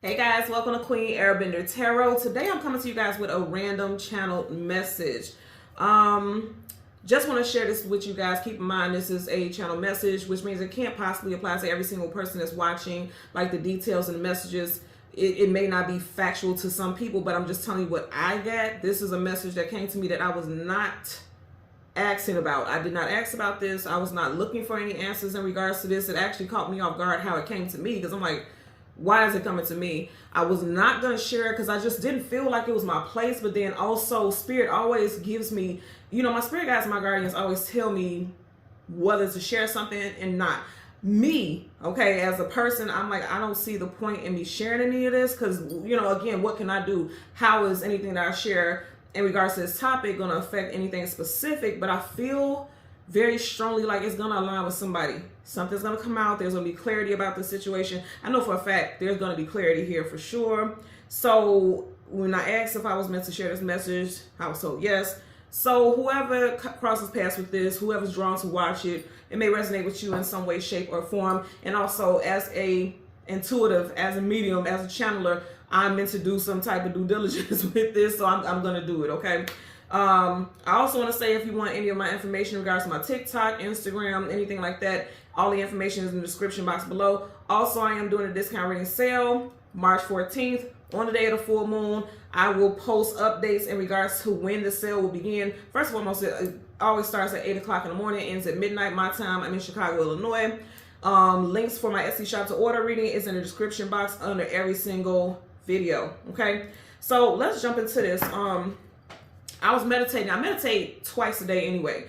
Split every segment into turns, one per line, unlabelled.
Hey guys, welcome to Queen Airbender Tarot. Today I'm coming to you guys with a random channeled message. Just want to share this with you guys. Keep in mind this is a channel message, which means it can't possibly apply to every single person that's watching. Like the details and the messages, it may not be factual to some people, but I'm just telling you what I got. This is a message that came to me that I was not asking about. I did not ask about this. I was not looking for any answers in regards to this. It actually caught me off guard how it came to me, because I'm like, why is it coming to me? I was not going to share it because I just didn't feel like it was my place. But then also Spirit always gives me, you know, my spirit guides, my guardians always tell me whether to share something and not. Me, okay, as a person, I'm like, I don't see the point in me sharing any of this because, you know, again, what can I do? How is anything that I share in regards to this topic going to affect anything specific? But I feel very strongly like it's going to align with somebody. Something's going to come out. There's going to be clarity about the situation. I know for a fact there's going to be clarity here for sure. So when I asked if I was meant to share this message, I was told yes. So whoever crosses paths with this, whoever's drawn to watch it, it may resonate with you in some way, shape, or form. And also as a intuitive, as a medium, as a channeler, I'm meant to do some type of due diligence with this. So I'm going to do it, okay? I also want to say, if you want any of my information in regards to my TikTok, Instagram, anything like that, all the information is in the description box below. Also, I am doing a discount reading sale March 14th on the day of the full moon. I will post updates in regards to when the sale will begin. First of all, it always starts at 8 o'clock in the morning, ends at midnight my time. I'm in Chicago, Illinois. Links for my Etsy shop to order reading is in the description box under every single video. Okay, so let's jump into this. I was meditating. I meditate twice a day anyway.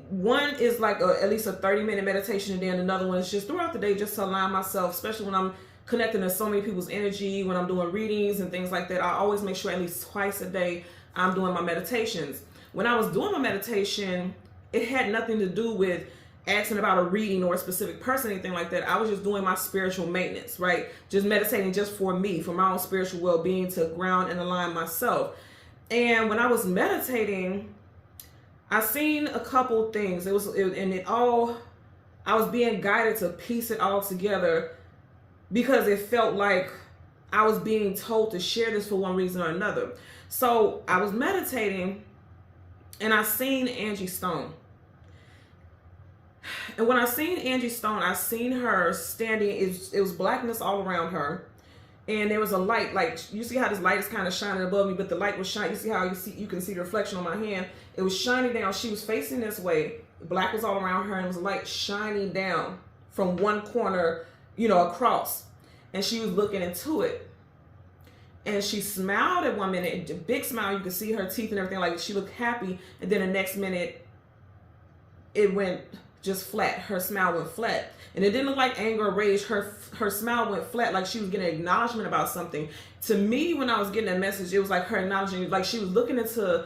One is like at least a 30-minute meditation, and then another one is just throughout the day, just to align myself, especially when I'm connecting to so many people's energy, when I'm doing readings and things like that. I always make sure at least twice a day I'm doing my meditations. When I was doing my meditation, it had nothing to do with asking about a reading or a specific person, anything like that. I was just doing my spiritual maintenance, right? Just meditating just for me, for my own spiritual well-being, to ground and align myself. And when I was meditating, I seen a couple things. I was being guided to piece it all together because it felt like I was being told to share this for one reason or another. So I was meditating and I seen Angie Stone. And when I seen Angie Stone, I seen her standing, it was blackness all around her. And there was a light, like you see how this light is kind of shining above me, but the light was shining. You see how you can see the reflection on my hand. It was shining down. She was facing this way. Black was all around her, and it was a light shining down from one corner, you know, across. And she was looking into it. And she smiled at one minute, a big smile. You could see her teeth and everything. Like she looked happy. And then the next minute, it went just flat. Her smile went flat. And it didn't look like anger or rage. Her smile went flat, like she was getting acknowledgement about something. To me, when I was getting that message, it was like her acknowledging, like she was looking into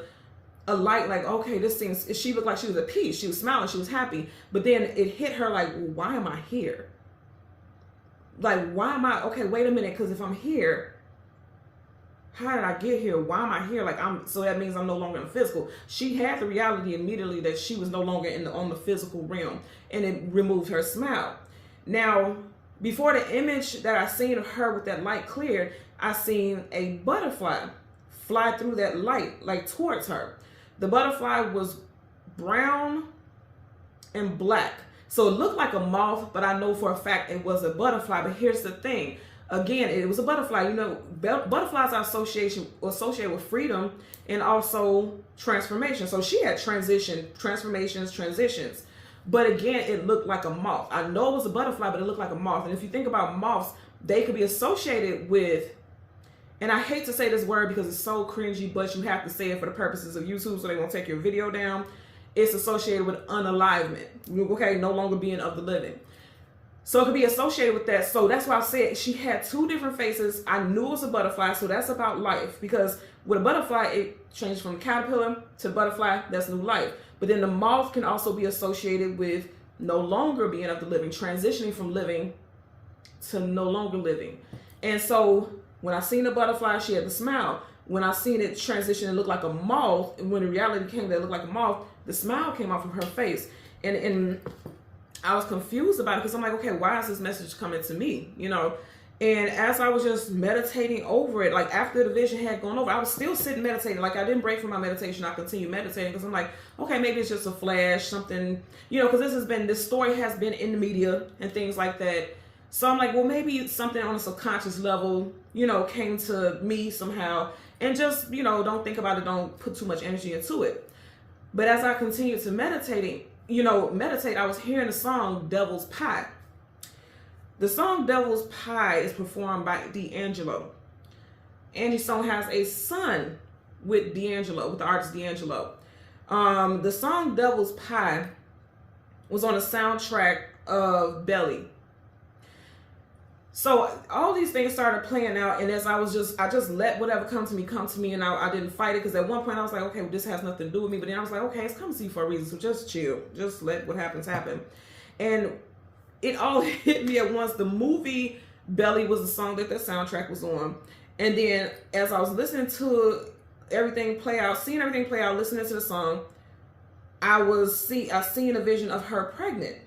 a light, like, okay, this thing, she looked like she was at peace. She was smiling, she was happy. But then it hit her like, why am I here? Like, why am I, okay, wait a minute, because if I'm here, how did I get here? Why am I here? Like, so that means I'm no longer in the physical. She had the reality immediately that she was no longer on the physical realm, and it removed her smile. Now, before the image that I seen of her with that light cleared, I seen a butterfly fly through that light, like towards her. The butterfly was brown and black. So it looked like a moth, but I know for a fact it was a butterfly. But here's the thing. Again, it was a butterfly. You know, butterflies are associated with freedom and also transformation. So she had transformations. But again, it looked like a moth. I know it was a butterfly, but it looked like a moth. And if you think about moths, they could be associated with, and I hate to say this word because it's so cringy, but you have to say it for the purposes of YouTube so they won't take your video down. It's associated with unalivement. Okay, no longer being of the living. So it could be associated with that. So that's why I said she had two different faces. I knew it was a butterfly, so that's about life. Because with a butterfly, it changed from caterpillar to butterfly, that's new life. But then the moth can also be associated with no longer being of the living, transitioning from living to no longer living. And so when I seen the butterfly, she had the smile. When I seen it transition and look like a moth, and when the reality came that it looked like a moth, the smile came off of her face. And I was confused about it because I'm like, okay, why is this message coming to me? You know, And as I was just meditating over it, like after the vision had gone over, I was still sitting meditating. Like I didn't break from my meditation. I continued meditating because I'm like, okay, maybe it's just a flash, something, you know, because this story has been in the media and things like that. So I'm like, well, maybe something on a subconscious level, you know, came to me somehow, and just, you know, don't think about it. Don't put too much energy into it. But as I continued to meditate, I was hearing the song Devil's Pie. The song Devil's Pie is performed by D'Angelo. Angie's song has a son with D'Angelo, with the artist D'Angelo. The song Devil's Pie was on the soundtrack of Belly. So all these things started playing out, and as I just let whatever come to me, and I didn't fight it, because at one point I was like, okay, well, this has nothing to do with me, but then I was like, okay, it's coming to you for a reason, so just chill, just let what happens happen. And it all hit me at once. The movie Belly was the song that the soundtrack was on, and then as I was listening to everything play out, seeing everything play out, listening to the song, I seen a vision of her pregnant,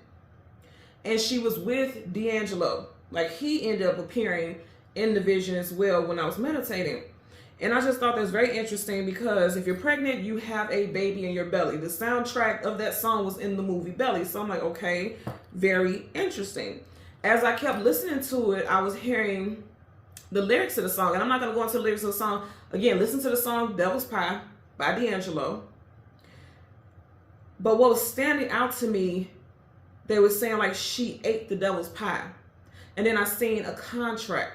and she was with D'Angelo. Like, he ended up appearing in the vision as well when I was meditating. And I just thought that was very interesting, because if you're pregnant, you have a baby in your belly. The soundtrack of that song was in the movie Belly. So I'm like, okay, very interesting. As I kept listening to it, I was hearing the lyrics of the song. And I'm not going to go into the lyrics of the song. Again, listen to the song Devil's Pie by D'Angelo. But what was standing out to me, they were saying like she ate the devil's pie. And then I seen a contract,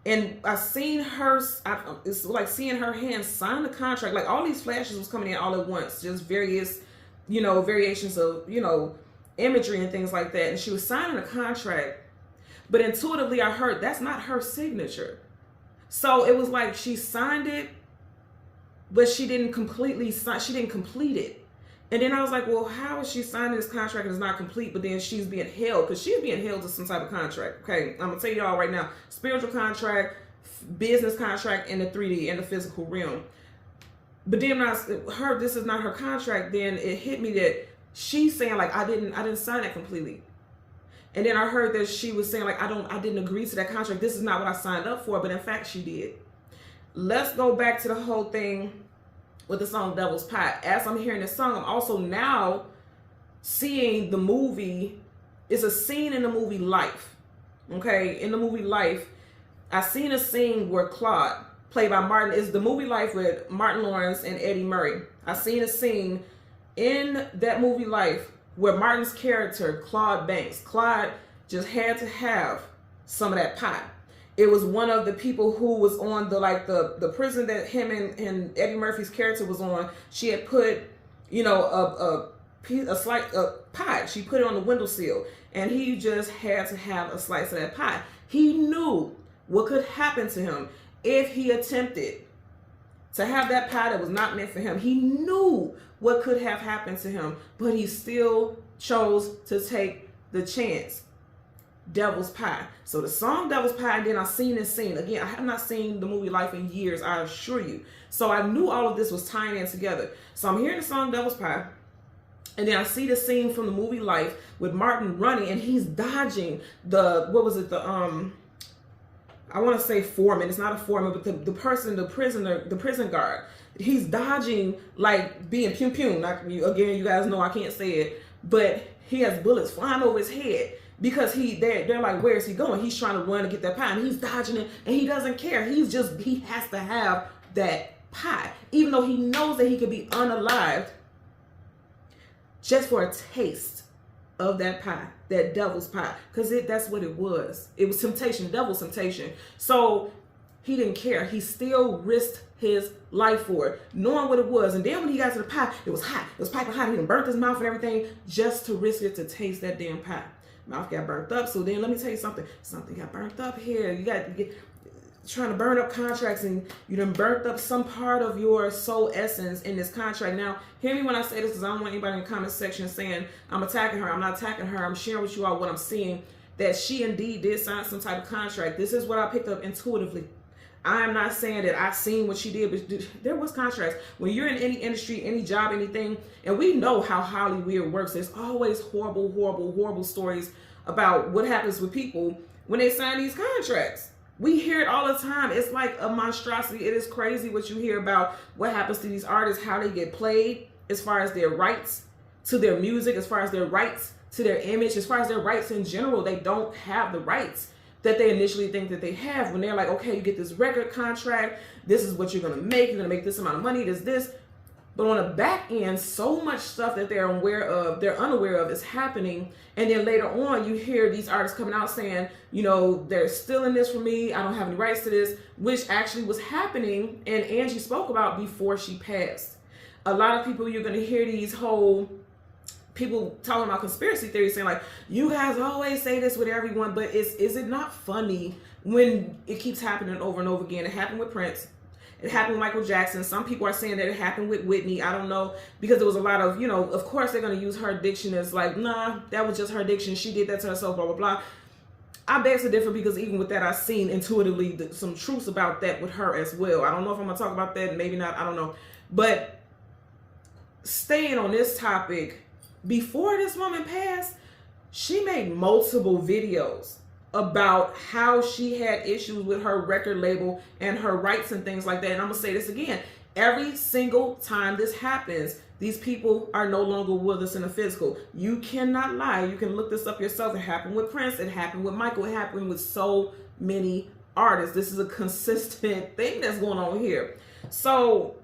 and I seen her, it's like seeing her hand sign the contract. Like all these flashes was coming in all at once, just various, variations of, imagery and things like that. And she was signing a contract, but intuitively I heard that's not her signature. So it was like she signed it, but she didn't completely sign, she didn't complete it. And then I was like, well, how is she signing this contract and it's not complete, but then she's being held? Because she's being held to some type of contract. Okay, I'm going to tell y'all right now. Spiritual contract, business contract in the 3D, in the physical realm. But then when I heard this is not her contract, then it hit me that she's saying like, I didn't sign it completely. And then I heard that she was saying like, I didn't agree to that contract. This is not what I signed up for, but in fact she did. Let's go back to the whole thing with the song Devil's Pie. As I'm hearing this song, I'm also now seeing the movie. It's a scene in the movie Life. Okay, in the movie Life, I seen a scene where Claude, played by Martin, is the movie Life with Martin Lawrence and Eddie Murray. I seen a scene in that movie Life where Martin's character, Claude just had to have some of that pie. It was one of the people who was on the prison that him and Eddie Murphy's character was on. She had put, a slice of pie. She put it on the windowsill, and he just had to have a slice of that pie. He knew what could happen to him if he attempted to have that pie that was not meant for him. He knew what could have happened to him, but he still chose to take the chance. Devil's Pie. So the song Devil's Pie, and then I seen this scene. Again, I have not seen the movie Life in years, I assure you. So I knew all of this was tying in together. So I'm hearing the song Devil's Pie, and then I see the scene from the movie Life with Martin running, and he's dodging I want to say foreman. It's not a foreman, but the prison guard. He's dodging, like being pew pew. Again, you guys know I can't say it, but he has bullets flying over his head. Because they're like, where is he going? He's trying to run to get that pie, and he's dodging it, and he doesn't care. He has to have that pie, even though he knows that he could be unalived just for a taste of that pie, that devil's pie, because that's what it was. It was temptation, devil's temptation. So he didn't care. He still risked his life for it, knowing what it was. And then when he got to the pie, it was hot. It was piping hot. He done burnt his mouth and everything just to risk it to taste that damn pie. Mouth got burnt up. So then let me tell you something. Something got burnt up here. You got to get trying to burn up contracts, and you done burnt up some part of your soul essence in this contract. Now, hear me when I say this, because I don't want anybody in the comment section saying I'm attacking her. I'm not attacking her. I'm sharing with you all what I'm seeing, that she indeed did sign some type of contract. This is what I picked up intuitively. I am not saying that I've seen what she did, but there was contracts. When you're in any industry, any job, anything, and we know how Hollywood works, there's always horrible, horrible, horrible stories about what happens with people when they sign these contracts. We hear it all the time. It's like a monstrosity. It is crazy what you hear about what happens to these artists, how they get played, as far as their rights to their music, as far as their rights to their image, as far as their rights in general. They don't have the rights that they initially think that they have when they're like, okay, you get this record contract, this is what you're going to make, you're going to make this amount of money, this. But on the back end, so much stuff that they're unaware of is happening. And then later on, you hear these artists coming out saying, you know, they're stealing this from me, I don't have any rights to this, which actually was happening, and Angie spoke about before she passed. A lot of people, you're going to hear these whole people talking about conspiracy theories saying like, you guys always say this with everyone, but is it not funny when it keeps happening over and over again? It happened with Prince. It happened with Michael Jackson. Some people are saying that it happened with Whitney. I don't know, because there was a lot of, you know, of course they're going to use her diction as like, nah, that was just her diction. She did that to herself, blah, blah, blah. I beg to differ, because even with that, I've seen intuitively some truths about that with her as well. I don't know if I'm going to talk about that. Maybe not. I don't know. But staying on this topic, before this woman passed, she made multiple videos about how she had issues with her record label and her rights and things like that. And I'm gonna say this again, every single time this happens, these people are no longer with us in the physical. You cannot lie. You can look this up yourself. It happened with Prince. It happened with Michael. It happened with so many artists. This is a consistent thing that's going on here. So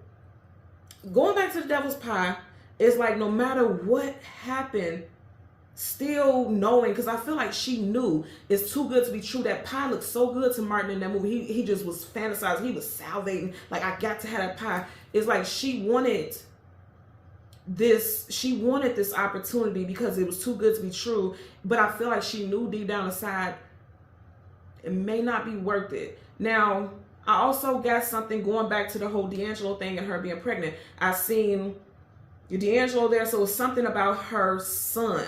going back to the devil's pie, it's like no matter what happened, still knowing, because I feel like she knew it's too good to be true. That pie looked so good to Martin in that movie. He just was fantasizing. He was salivating. Like, I got to have that pie. It's like she wanted this opportunity because it was too good to be true. But I feel like she knew deep down inside it may not be worth it. Now, I also got something going back to the whole D'Angelo thing and her being pregnant. I seen D'Angelo there, so it's something about her son.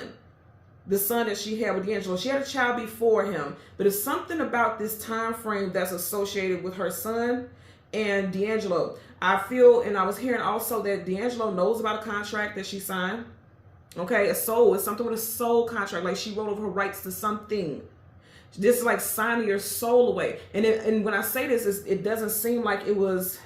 The son that she had with D'Angelo. She had a child before him, but it's something about this time frame that's associated with her son and D'Angelo. I feel, and I was hearing also that D'Angelo knows about a contract that she signed. Okay, a soul. It's something with a soul contract. Like, she wrote over her rights to something. This is like signing your soul away. And when I say this, it doesn't seem like it was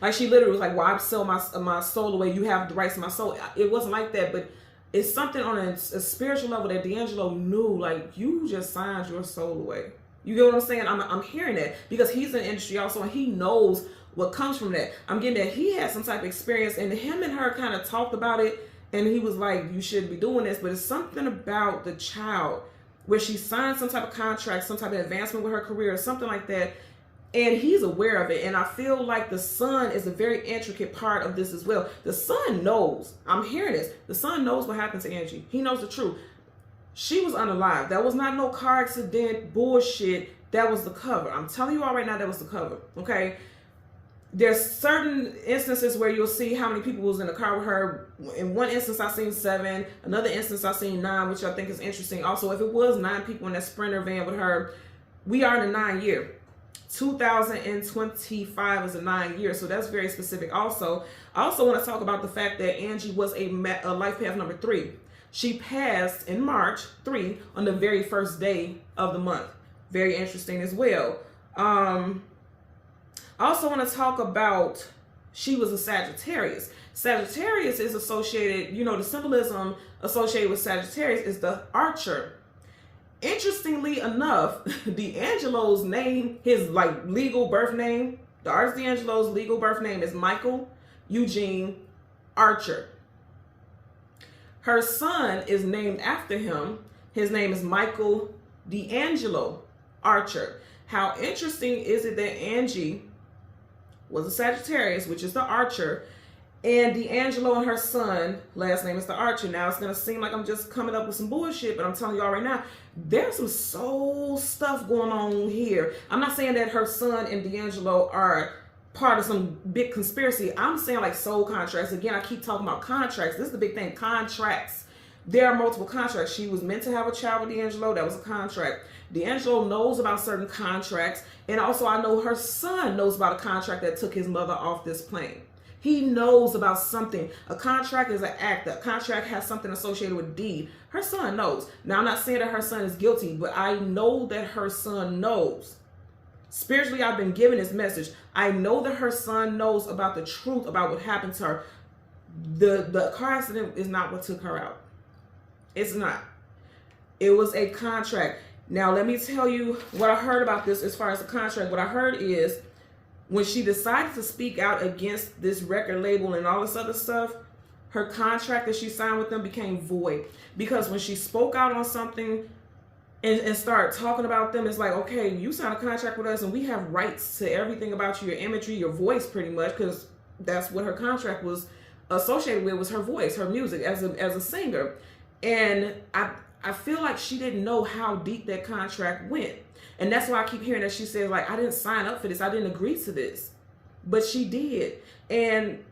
like she literally was like, well, I sell my soul away. You have the rights to my soul. It wasn't like that, but it's something on a spiritual level that D'Angelo knew, like, you just signed your soul away. You get what I'm saying? I'm hearing that because he's in the industry also, and he knows what comes from that. I'm getting that he had some type of experience, and him and her kind of talked about it, and he was like, you shouldn't be doing this, but it's something about the child where she signed some type of contract, some type of advancement with her career, or something like that, and he's aware of it. And I feel like the son is a very intricate part of this as well. The son knows. I'm hearing this. The son knows what happened to Angie. He knows the truth. She was unalive. That was not no car accident bullshit. That was the cover. I'm telling you all right now, that was the cover. Okay? There's certain instances where you'll see how many people was in the car with her. In one instance, I seen 7. Another instance, I seen 9, which I think is interesting. Also, if it was 9 people in that Sprinter van with her, we are in the 9th year. 2025 is a 9th year, so that's very specific. Also, I also want to talk about the fact that Angie was a life path number 3. She passed in March 3 on the very first day of the month. Very interesting as well. I also want to talk about, she was a Sagittarius. Sagittarius is associated, you know, the symbolism associated with Sagittarius is the archer. Interestingly enough, D'Angelo's name, his like legal birth name, the artist D'Angelo's legal birth name is Michael Eugene Archer. Her son is named after him. His name is Michael D'Angelo Archer. How interesting is it that Angie was a Sagittarius, which is the Archer, and D'Angelo and her son, last name is the Archer. Now, it's going to seem like I'm just coming up with some bullshit, but I'm telling you all right now, there's some soul stuff going on here. I'm not saying that her son and D'Angelo are part of some big conspiracy. I'm saying like soul contracts. Again, I keep talking about contracts. This is the big thing, contracts. There are multiple contracts. She was meant to have a child with D'Angelo. That was a contract. D'Angelo knows about certain contracts. And also I know her son knows about a contract that took his mother off this plane. He knows about something. A contract is an act. A contract has something associated with deed. Her son knows. Now, I'm not saying that her son is guilty, but I know that her son knows. Spiritually, I've been given this message. I know that her son knows about the truth about what happened to her. The car accident is not what took her out. It's not. It was a contract. Now, let me tell you what I heard about this as far as the contract. What I heard is when she decided to speak out against this record label and all this other stuff, her contract that she signed with them became void. Because when she spoke out on something and started talking about them, it's like, okay, you signed a contract with us and we have rights to everything about you, your imagery, your voice, pretty much, because that's what her contract was associated with, was her voice, her music as a singer. And I feel like she didn't know how deep that contract went. And that's why I keep hearing that she says, like, I didn't sign up for this. I didn't agree to this. But she did. And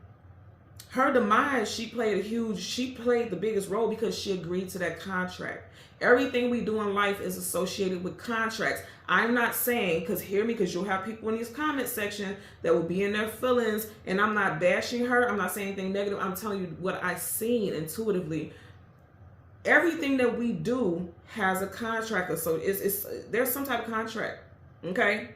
her demise, she played the biggest role because she agreed to that contract. Everything we do in life is associated with contracts. I'm not saying, because hear me, because you'll have people in these comment section that will be in their feelings, and I'm not bashing her. I'm not saying anything negative. I'm telling you what I've seen intuitively. Everything that we do has a contract, so there's some type of contract, okay?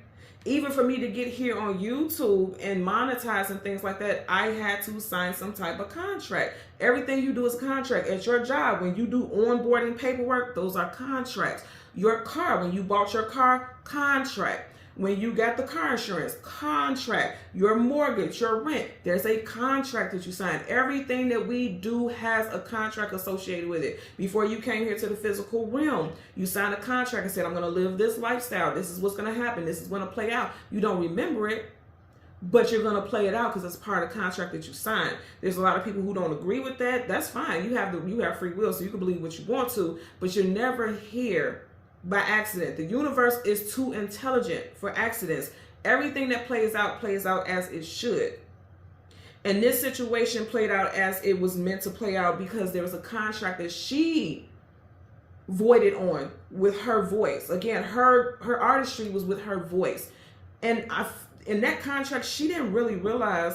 Even for me to get here on YouTube and monetize and things like that, I had to sign some type of contract. Everything you do is a contract. At your job, when you do onboarding paperwork, those are contracts. Your car, when you bought your car, contract. When you got the car insurance, contract. Your mortgage, your rent, there's a contract that you sign. Everything that we do has a contract associated with it. Before you came here to the physical realm, you signed a contract and said, I'm going to live this lifestyle. This is what's going to happen. This is going to play out. You don't remember it, but you're going to play it out because it's part of the contract that you signed. There's a lot of people who don't agree with that. That's fine. You have free will, so you can believe what you want to, but you're never here by accident. The universe is too intelligent for accidents. Everything that plays out as it should. And this situation played out as it was meant to play out because there was a contract that she voided on with her voice. Again, her artistry was with her voice. And in that contract, she didn't really realize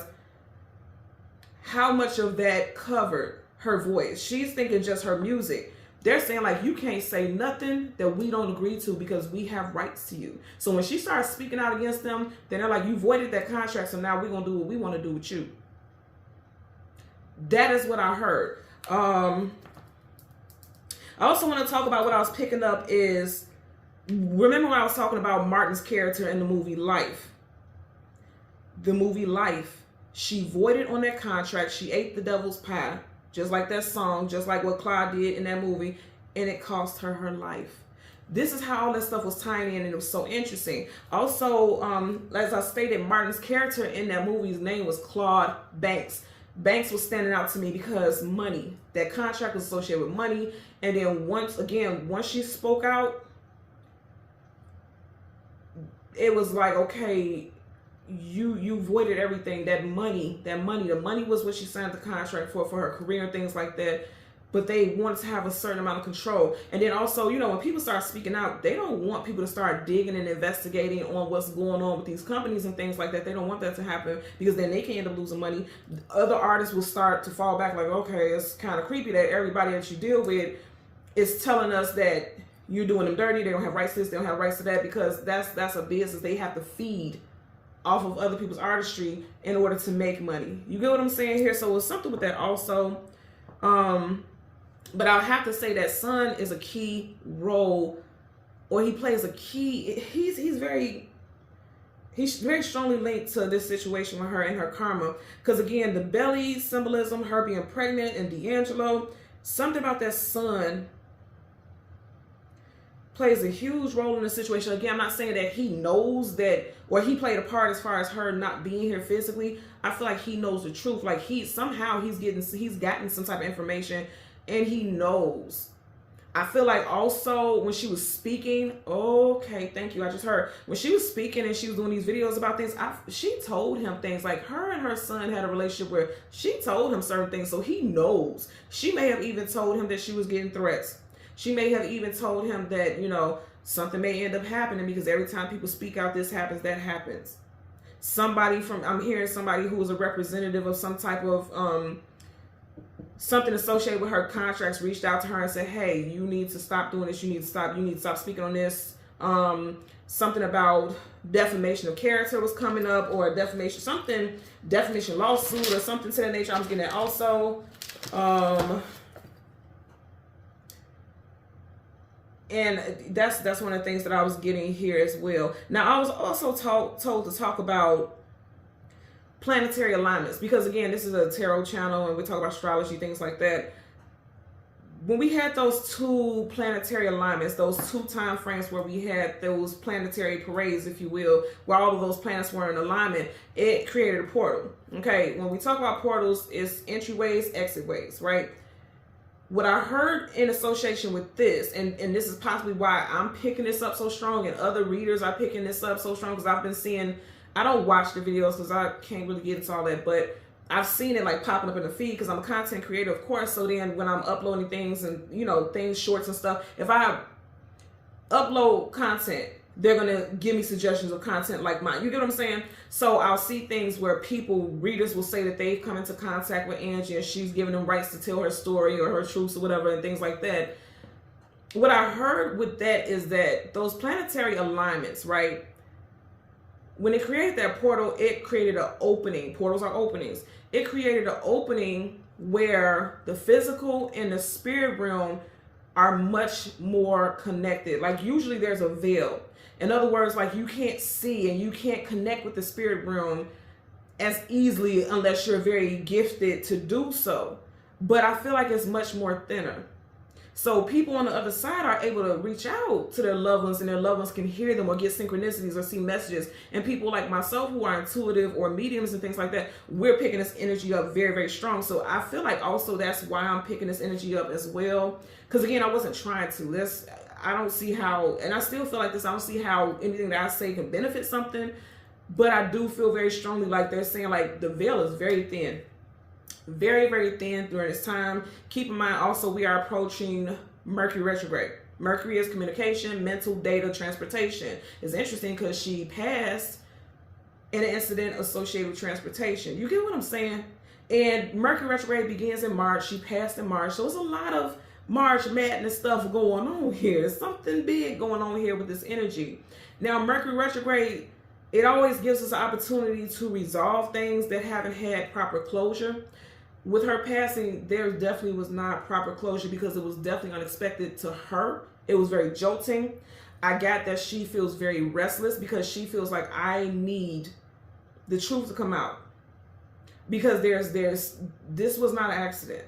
how much of that covered her voice. She's thinking just her music. They're saying, like, you can't say nothing that we don't agree to because we have rights to you. So when she starts speaking out against them, then they're like, you voided that contract, so now we're going to do what we want to do with you. That is what I heard. I also want to talk about what I was picking up is, remember when I was talking about Martin's character in the movie Life? The movie Life, she voided on that contract. She ate the devil's pie. Just like that song, just like what Clyde did in that movie, and it cost her her life. This is how all that stuff was tying in, and it was so interesting. Also, as I stated, Martin's character in that movie's name was Claude Banks. Banks was standing out to me because money. That contract was associated with money, and then once she spoke out, it was like, okay, you voided everything. The money was what she signed the contract for her career and things like that. But they wanted to have a certain amount of control. And then also, when people start speaking out, they don't want people to start digging and investigating on what's going on with these companies and things like that. They don't want that to happen because then they can end up losing money. Other artists will start to fall back like, okay, it's kind of creepy that everybody that you deal with is telling us that you're doing them dirty. They don't have rights to this, they don't have rights to that, because that's a business. They have to feed off of other people's artistry in order to make money. You get what I'm saying here? So it's something with that also. But I'll have to say that Sun is a key role, or he plays a key. He's very strongly linked to this situation with her and her karma. Because again, the belly symbolism, her being pregnant, and D'Angelo, something about that Sun plays a huge role in the situation. Again, I'm not saying that he knows that, or he played a part as far as her not being here physically. I feel like he knows the truth. Like he's gotten some type of information, and he knows. I feel like also when she was speaking, okay, thank you, I just heard. When she was speaking and she was doing these videos about things, she told him things. Like her and her son had a relationship where she told him certain things, so he knows. She may have even told him that she was getting threats. She may have even told him that, something may end up happening because every time people speak out, this happens, that happens. somebody from, I'm hearing somebody who was a representative of some type of something associated with her contracts reached out to her and said, hey, you need to stop doing this, you need to stop speaking on this. Something about defamation of character was coming up, or defamation lawsuit or something to that nature. I was getting that also. And that's one of the things that I was getting here as well. Now, I was also told to talk about planetary alignments, because again, this is a tarot channel and we talk about astrology, things like that. When we had those two planetary alignments, those two time frames where we had those planetary parades, if you will, where all of those planets were in alignment, it created a portal. Okay, when we talk about portals, it's entryways, exitways, right? What I heard in association with this, and this is possibly why I'm picking this up so strong, and other readers are picking this up so strong, because I've been seeing, I don't watch the videos because I can't really get into all that, but I've seen it like popping up in the feed because I'm a content creator, of course. So then when I'm uploading things and, you know, things, shorts and stuff, if I upload content, they're going to give me suggestions of content like mine. You get what I'm saying? So I'll see things where readers will say that they've come into contact with Angie and she's giving them rights to tell her story or her truths or whatever and things like that. What I heard with that is that those planetary alignments, right? When it created that portal, it created an opening. Portals are openings. It created an opening where the physical and the spirit realm are much more connected. Like usually there's a veil. In other words, like you can't see and you can't connect with the spirit realm as easily unless you're very gifted to do so. But I feel like it's much more thinner. So people on the other side are able to reach out to their loved ones, and their loved ones can hear them or get synchronicities or see messages. And people like myself who are intuitive or mediums and things like that, we're picking this energy up very, very strong. So I feel like also that's why I'm picking this energy up as well. Because again, I wasn't trying to. I don't see how, and I still feel like this, I don't see how anything that I say can benefit something. But I do feel very strongly like they're saying like the veil is very thin. Very, very thin during this time. Keep in mind also we are approaching Mercury retrograde. Mercury is communication, mental, data, transportation. It's interesting because she passed in an incident associated with transportation. You get what I'm saying? And Mercury retrograde begins in March. She passed in March. So there's a lot of March madness stuff going on here. There's something big going on here with this energy. Now, Mercury retrograde, it always gives us an opportunity to resolve things that haven't had proper closure. With her passing, there definitely was not proper closure because it was definitely unexpected to her. It was very jolting. I got that she feels very restless because she feels like I need the truth to come out. Because this was not an accident.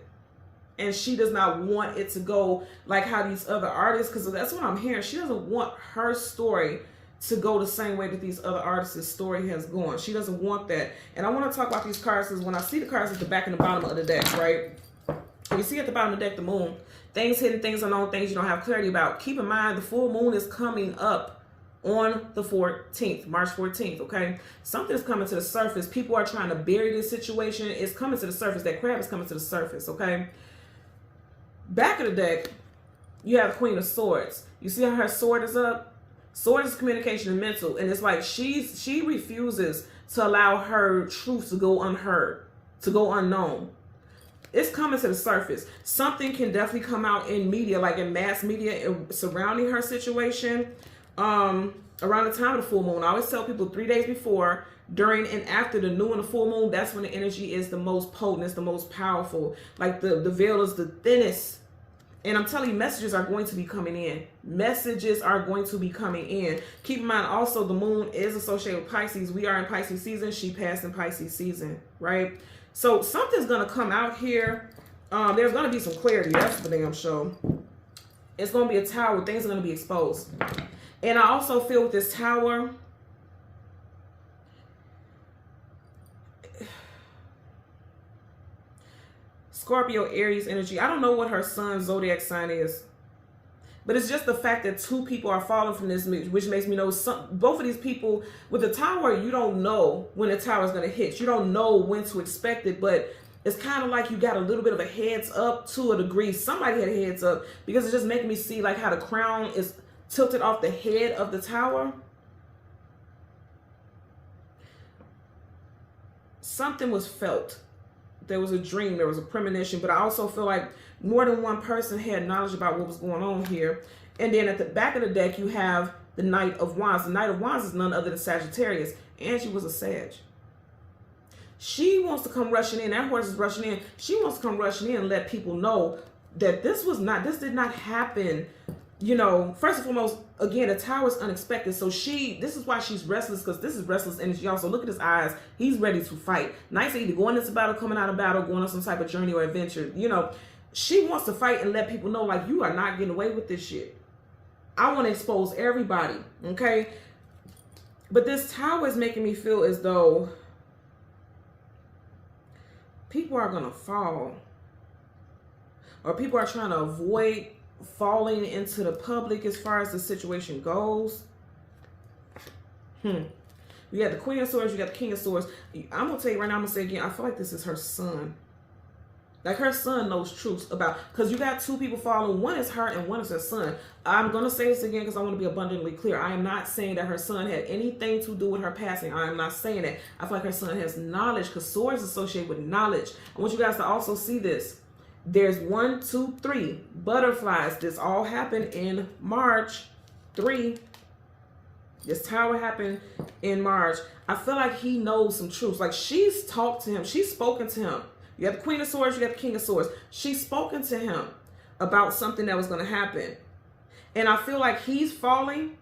And she does not want it to go like how these other artists, because that's what I'm hearing. She doesn't want her story to go the same way that these other artists' story has gone. She doesn't want that. And I want to talk about these cards because when I see the cards at the back and the bottom of the deck, right? When you see at the bottom of the deck, the moon, things hidden, things unknown, things you don't have clarity about. Keep in mind, the full moon is coming up on the 14th, March 14th, okay? Something's coming to the surface. People are trying to bury this situation. It's coming to the surface. That crab is coming to the surface, okay? Back of the deck, you have Queen of Swords. You see how her sword is up? Sword is communication and mental, and it's like she refuses to allow her truth to go unheard, to go unknown. It's coming to the surface. Something can definitely come out in media, like in mass media, surrounding her situation. Around the time of the full moon, I always tell people 3 days before, during, and after the new and the full moon, that's when the energy is the most potent, it's the most powerful. Like the veil is the thinnest. And I'm telling you, messages are going to be coming in. Messages are going to be coming in. Keep in mind also the moon is associated with Pisces. We are in Pisces season. She passed in Pisces season, right? So something's going to come out here. There's going to be some clarity. That's the damn show. It's going to be a tower. Things are going to be exposed. And I also feel with this tower, Scorpio, Aries energy. I don't know what her sun's zodiac sign is. But it's just the fact that two people are falling from this, which makes me know both of these people, with the tower, you don't know when the tower is going to hit. You don't know when to expect it, but it's kind of like you got a little bit of a heads up to a degree. Somebody had a heads up because it's just making me see like how the crown is tilted off the head of the tower. something was felt. There was a dream, there was a premonition, but I also feel like more than one person had knowledge about what was going on here. And then at the back of the deck, you have the Knight of Wands. The Knight of Wands is none other than Sagittarius. Angie was a Sag. She wants to come rushing in. That horse is rushing in. She wants to come rushing in and let people know that this did not happen. You know, first and foremost, again, the Tower is unexpected. So this is why she's restless, because this is restless energy. Also, look at his eyes. He's ready to fight. Knights are either going into battle, coming out of battle, going on some type of journey or adventure. You know, she wants to fight and let people know, like, you are not getting away with this shit. I want to expose everybody, okay? But this Tower is making me feel as though people are going to fall. Or people are trying to avoid falling into the public as far as the situation goes. You got the Queen of Swords, you got the King of Swords. I'm going to tell you right now, I'm going to say again, I feel like this is her son. Like her son knows truths about, because you got two people falling. One is her and one is her son. I'm going to say this again because I want to be abundantly clear. I am not saying that her son had anything to do with her passing. I am not saying that. I feel like her son has knowledge, because swords associate with knowledge. I want you guys to also see this. There's 1, 2, 3 butterflies. This all happened in March 3. This Tower happened in March. I feel like he knows some truths. Like she's talked to him. She's spoken to him. You have the Queen of Swords, you got the King of Swords. She's spoken to him about something that was going to happen. And I feel like he's falling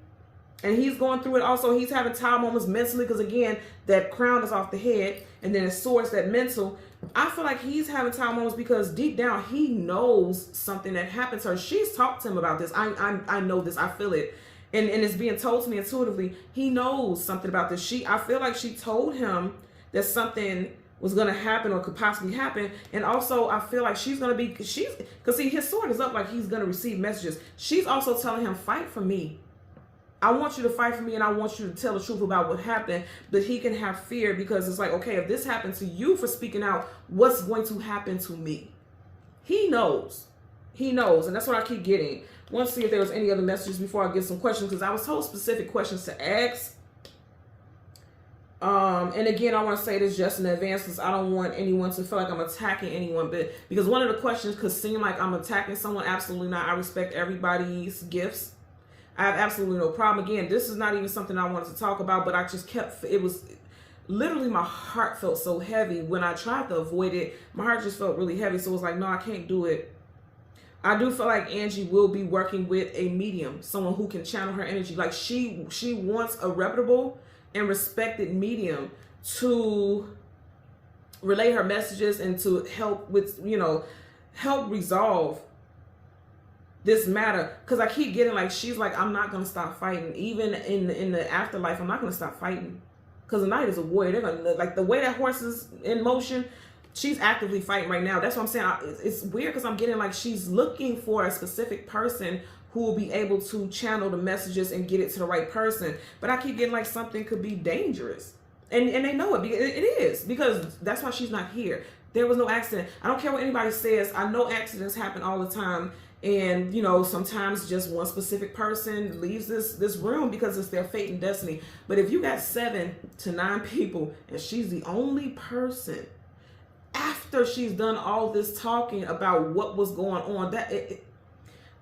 and he's going through it. Also, he's having Tower moments mentally, because again, that crown is off the head and then his swords, that mental. I feel like he's having Tower moments because deep down he knows something that happened to her. She's talked to him about this. I know this. I feel it. And it's being told to me intuitively. He knows something about this. I feel like she told him that something was going to happen or could possibly happen. And also I feel like she's going to be, because see, his sword is up, like he's going to receive messages. She's also telling him, fight for me. I want you to fight for me, and I want you to tell the truth about what happened. But he can have fear, because it's like, okay, if this happened to you for speaking out, what's going to happen to me? He knows. He knows. And that's what I keep getting. I want to see if there was any other messages before I get some questions, because I was told specific questions to ask. And again, I want to say this just in advance, because I don't want anyone to feel like I'm attacking anyone, but because one of the questions could seem like I'm attacking someone. Absolutely not. I respect everybody's gifts. I have absolutely no problem. Again, this is not even something I wanted to talk about, but I just it was literally, my heart felt so heavy when I tried to avoid it. My heart just felt really heavy. So it was like, no, I can't do it. I do feel like Angie will be working with a medium, someone who can channel her energy. Like she wants a reputable and respected medium to relay her messages and to help with, help resolve this matter. Because I keep getting like, she's like, I'm not going to stop fighting. Even in the afterlife, I'm not going to stop fighting. Because the Knight is a warrior. They're going to, like, the way that horse is in motion, she's actively fighting right now. That's what I'm saying. It's weird because I'm getting like she's looking for a specific person who will be able to channel the messages and get it to the right person. But I keep getting like something could be dangerous. And they know it. It is. Because that's why she's not here. There was no accident. I don't care what anybody says. I know accidents happen all the time. And, sometimes just one specific person leaves this room because it's their fate and destiny. But if you got 7 to 9 people and she's the only person, after she's done all this talking about what was going on,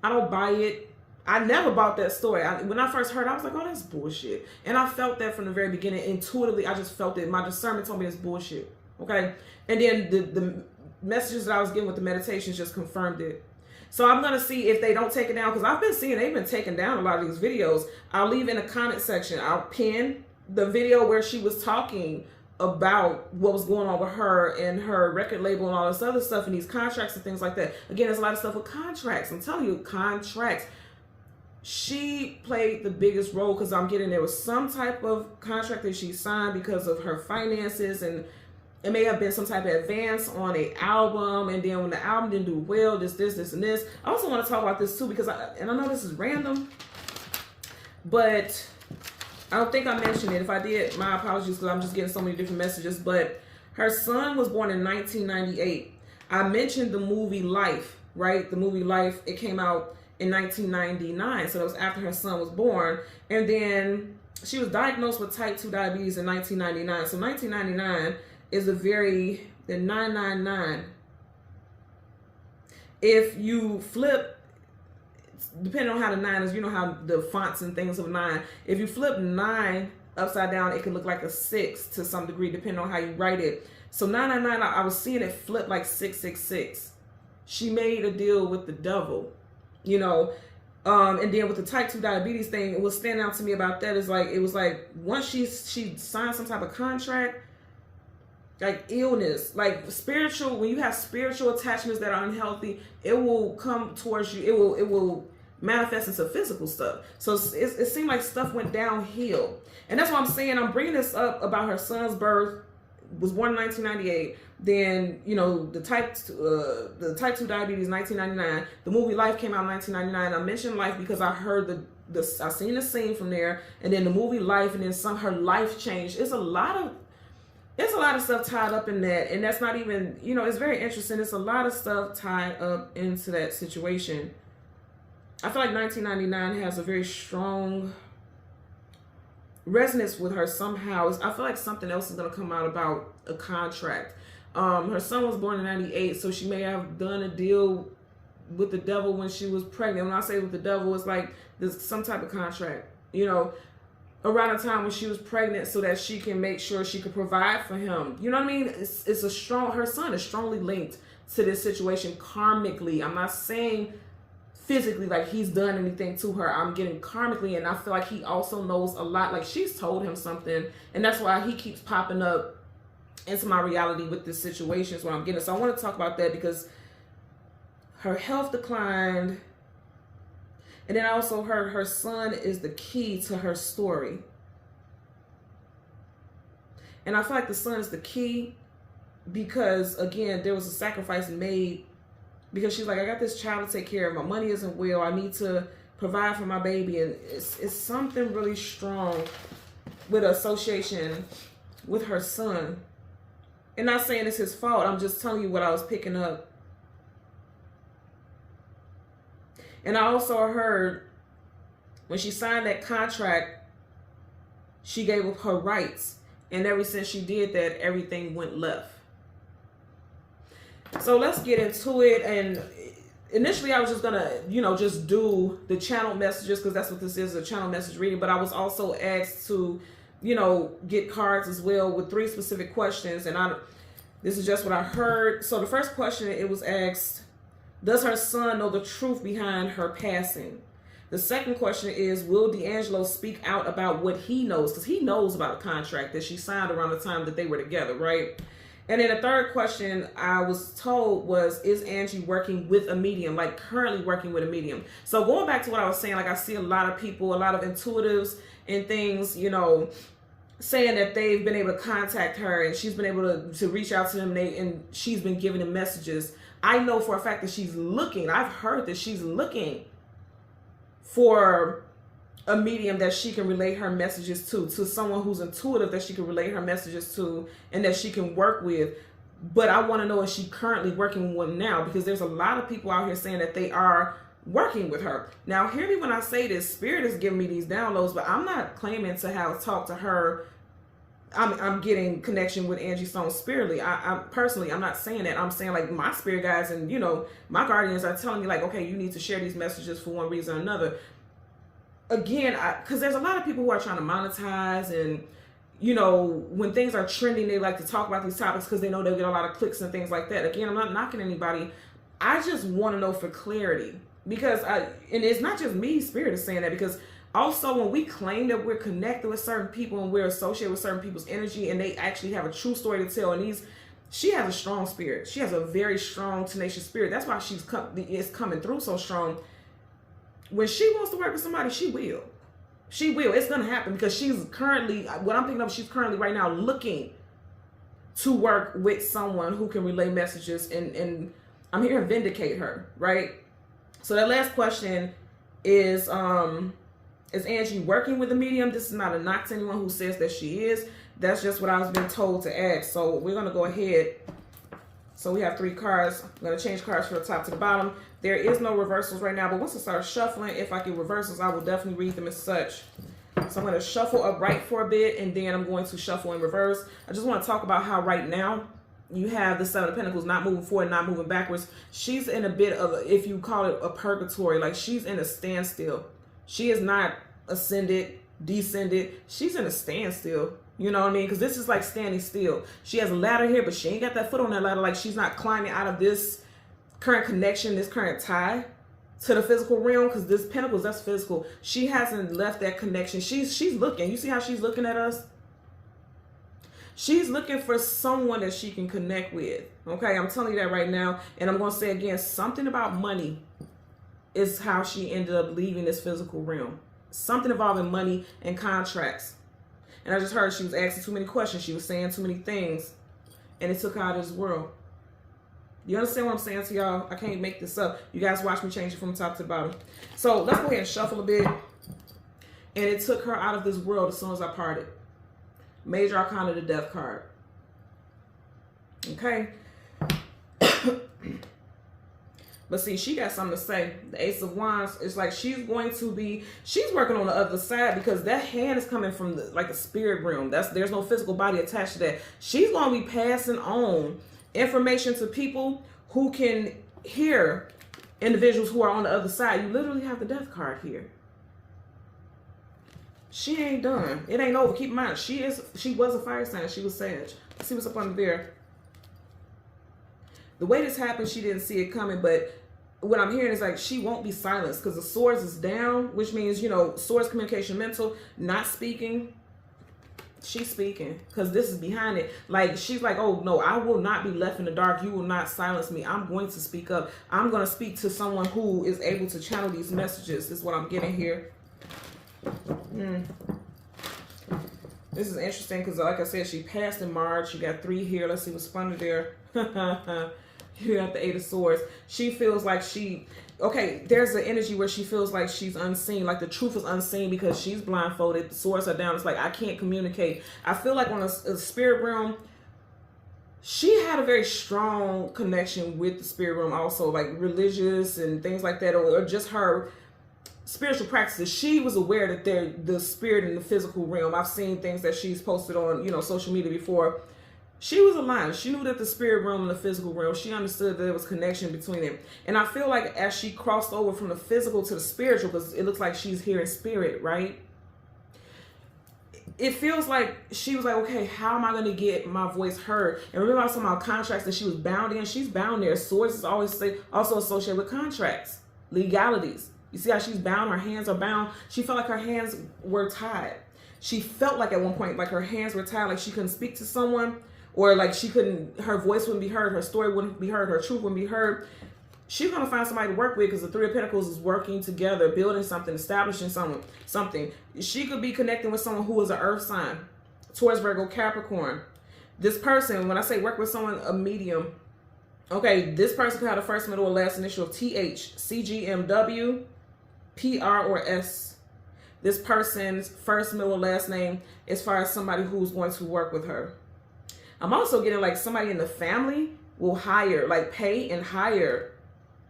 I don't buy it. I never bought that story. When I first heard it, I was like, oh, that's bullshit. And I felt that from the very beginning. Intuitively, I just felt it. My discernment told me it's bullshit. Okay? And then the messages that I was getting with the meditations just confirmed it. So I'm going to see if they don't take it down, because I've been seeing they've been taking down a lot of these videos. I'll leave in the comment section. I'll pin the video where she was talking about what was going on with her and her record label and all this other stuff and these contracts and things like that. Again, there's a lot of stuff with contracts. I'm telling you, contracts. She played the biggest role, because I'm getting there was some type of contract that she signed because of her finances, and it may have been some type of advance on an album, and then when the album didn't do well, this, and this. I also want to talk about this too, because I know this is random, but I don't think I mentioned it. If I did, my apologies, because I'm just getting so many different messages. But her son was born in 1998. I mentioned the movie Life, right? The movie Life, it came out in 1999. So that was after her son was born. And then she was diagnosed with type 2 diabetes in 1999. So 1999 is the 999. If you flip, depending on how the 9 is, you know how the fonts and things of 9. If you flip 9 upside down, it can look like a 6 to some degree, depending on how you write it. So 999, I was seeing it flip like 666. She made a deal with the devil, you know. And then with the type 2 diabetes thing, what standing out to me about that is like, it was like once she signed some type of contract, like illness, like spiritual, when you have spiritual attachments that are unhealthy, it will come towards you. It will manifest into physical stuff. So it seemed like stuff went downhill. And that's why I'm saying, I'm bringing this up about her son's birth, was born in 1998. Then, you know, the type 2 diabetes, 1999. The movie Life came out in 1999. I mentioned Life because I heard I seen the scene from there, and then the movie Life, and then her life changed. It's a lot of stuff tied up in that, and that's not even, you know, it's very interesting. It's a lot of stuff tied up into that situation. I feel like 1999 has a very strong resonance with her somehow. I feel like something else is going to come out about a contract. Her son was born in 98, so she may have done a deal with the devil when she was pregnant. When I say with the devil, it's like there's some type of contract, you know, around the time when she was pregnant, so that she can make sure she could provide for him. You know what I mean? Her son is strongly linked to this situation karmically. I'm not saying physically like he's done anything to her. I'm getting karmically, and I feel like he also knows a lot. Like she's told him something, and that's why he keeps popping up into my reality with this situation is what I'm getting. So I want to talk about that because her health declined, and then I also heard her son is the key to her story. And I feel like the son is the key because, again, there was a sacrifice made because she's like, I got this child to take care of. My money isn't well. I need to provide for my baby. And it's something really strong with association with her son. And not saying it's his fault. I'm just telling you what I was picking up. And I also heard when she signed that contract, she gave up her rights. And ever since she did that, everything went left. So let's get into it. And initially I was just gonna, you know, just do the channel messages because that's what this is, a channel message reading. But I was also asked to, you know, get cards as well with 3 specific questions. And this is just what I heard. So the first question, it was asked, does her son know the truth behind her passing? The second question is, will D'Angelo speak out about what he knows? Because he knows about a contract that she signed around the time that they were together, right? And then the third question I was told was, is Angie working with a medium, like currently working with a medium? So going back to what I was saying, like I see a lot of people, a lot of intuitives and things, you know, saying that they've been able to contact her and she's been able to reach out to them and she's been giving them messages. I know for a fact that she's looking, I've heard that she's looking for a medium that she can relay her messages to someone who's intuitive that she can relay her messages to and that she can work with. But I want to know, is she currently working with one now? Because there's a lot of people out here saying that they are working with her. Now, hear me when I say this. Spirit is giving me these downloads, but I'm not claiming to have talked to her. I'm getting connection with Angie Stone spiritually. I personally, I'm not saying that. I'm saying like my spirit guides and, you know, my guardians are telling me like, okay, you need to share these messages for one reason or another. Again, because there's a lot of people who are trying to monetize, and, you know, when things are trending, they like to talk about these topics because they know they'll get a lot of clicks and things like that. Again, I'm not knocking anybody. I just want to know for clarity, because and it's not just me, Spirit is saying that, because also when we claim that we're connected with certain people and we're associated with certain people's energy and they actually have a true story to tell, and she has a strong spirit. She has a very strong, tenacious spirit. That's why it's coming through so strong. When she wants to work with somebody, she will. She will. It's going to happen because she's currently, what I'm thinking of, she's currently right now looking to work with someone who can relay messages, and I'm here to vindicate her, right? So that last question is Angie working with a medium? This is not a knock to anyone who says that she is. That's just what I was being told to ask. So we're going to go ahead. So we have 3 cards. I'm going to change cards from the top to the bottom. There is no reversals right now, but once I start shuffling, if I get reversals, I will definitely read them as such. So I'm going to shuffle upright for a bit, and then I'm going to shuffle in reverse. I just want to talk about how right now you have the Seven of Pentacles not moving forward, not moving backwards. She's in a bit of, if you call it a purgatory, like she's in a standstill. She is not ascended, descended. She's in a standstill. You know what I mean? Because this is like standing still. She has a ladder here, but she ain't got that foot on that ladder. Like she's not climbing out of this current connection, this current tie to the physical realm, because this Pentacles, that's physical. She hasn't left that connection. She's looking. You see how she's looking at us? She's looking for someone that she can connect with. Okay, I'm telling you that right now. And I'm going to say again, something about money is how she ended up leaving this physical realm. Something involving money and contracts. And I just heard she was asking too many questions. She was saying too many things. And it took her out of this world. You understand what I'm saying to y'all? I can't make this up. You guys watch me change it from top to bottom. So let's go ahead and shuffle a bit. And it took her out of this world as soon as I parted. Major Arcana, the Death card. Okay. But see, she got something to say. The Ace of Wands, it's like she's working on the other side, because that hand is coming from the spirit realm. There's no physical body attached to that. She's going to be passing on information to people who can hear individuals who are on the other side. You literally have the Death card here. She ain't done. It ain't over. Keep in mind, she was a fire sign. She was Sag. Let's see what's up under there. The way this happened, she didn't see it coming, but what I'm hearing is like she won't be silenced, because the swords is down, which means, you know, swords, communication, mental, not speaking. She's speaking, because this is behind it. Like, she's like, oh, no, I will not be left in the dark. You will not silence me. I'm going to speak up. I'm going to speak to someone who is able to channel these messages. This is what I'm getting here. This is interesting, because like I said, she passed in March. You got 3 here. Let's see what's under there. You got the 8 of Swords. She feels like there's an energy where she feels like she's unseen, like the truth is unseen, because she's blindfolded. The swords are down. It's like, I can't communicate. I feel like on a spirit realm, she had a very strong connection with the spirit realm also, like religious and things like that, or just her spiritual practices. She was aware that the spirit in the physical realm. I've seen things that she's posted on, you know, social media before. She was aligned. She knew that the spirit realm and the physical realm, she understood that there was connection between them. And I feel like as she crossed over from the physical to the spiritual, because it looks like she's here in spirit, right? It feels like she was like, okay, how am I going to get my voice heard? And remember I was talking about contracts that she was bound in? She's bound there. Swords is always also associated with contracts, legalities. You see how she's bound? Her hands are bound. She felt like her hands were tied. She felt like at one point, like her hands were tied, like she couldn't speak to someone, or like her voice wouldn't be heard, her story wouldn't be heard, her truth wouldn't be heard. She's going to find somebody to work with, because the 3 of Pentacles is working together, building something, establishing something. She could be connecting with someone who is an earth sign, Taurus, Virgo, Capricorn. This person, when I say work with someone, a medium, okay, this person could have the first, middle, or last initial of TH, CGMW, PR, or S. This person's first, middle, or last name as far as somebody who's going to work with her. I'm also getting like somebody in the family will pay and hire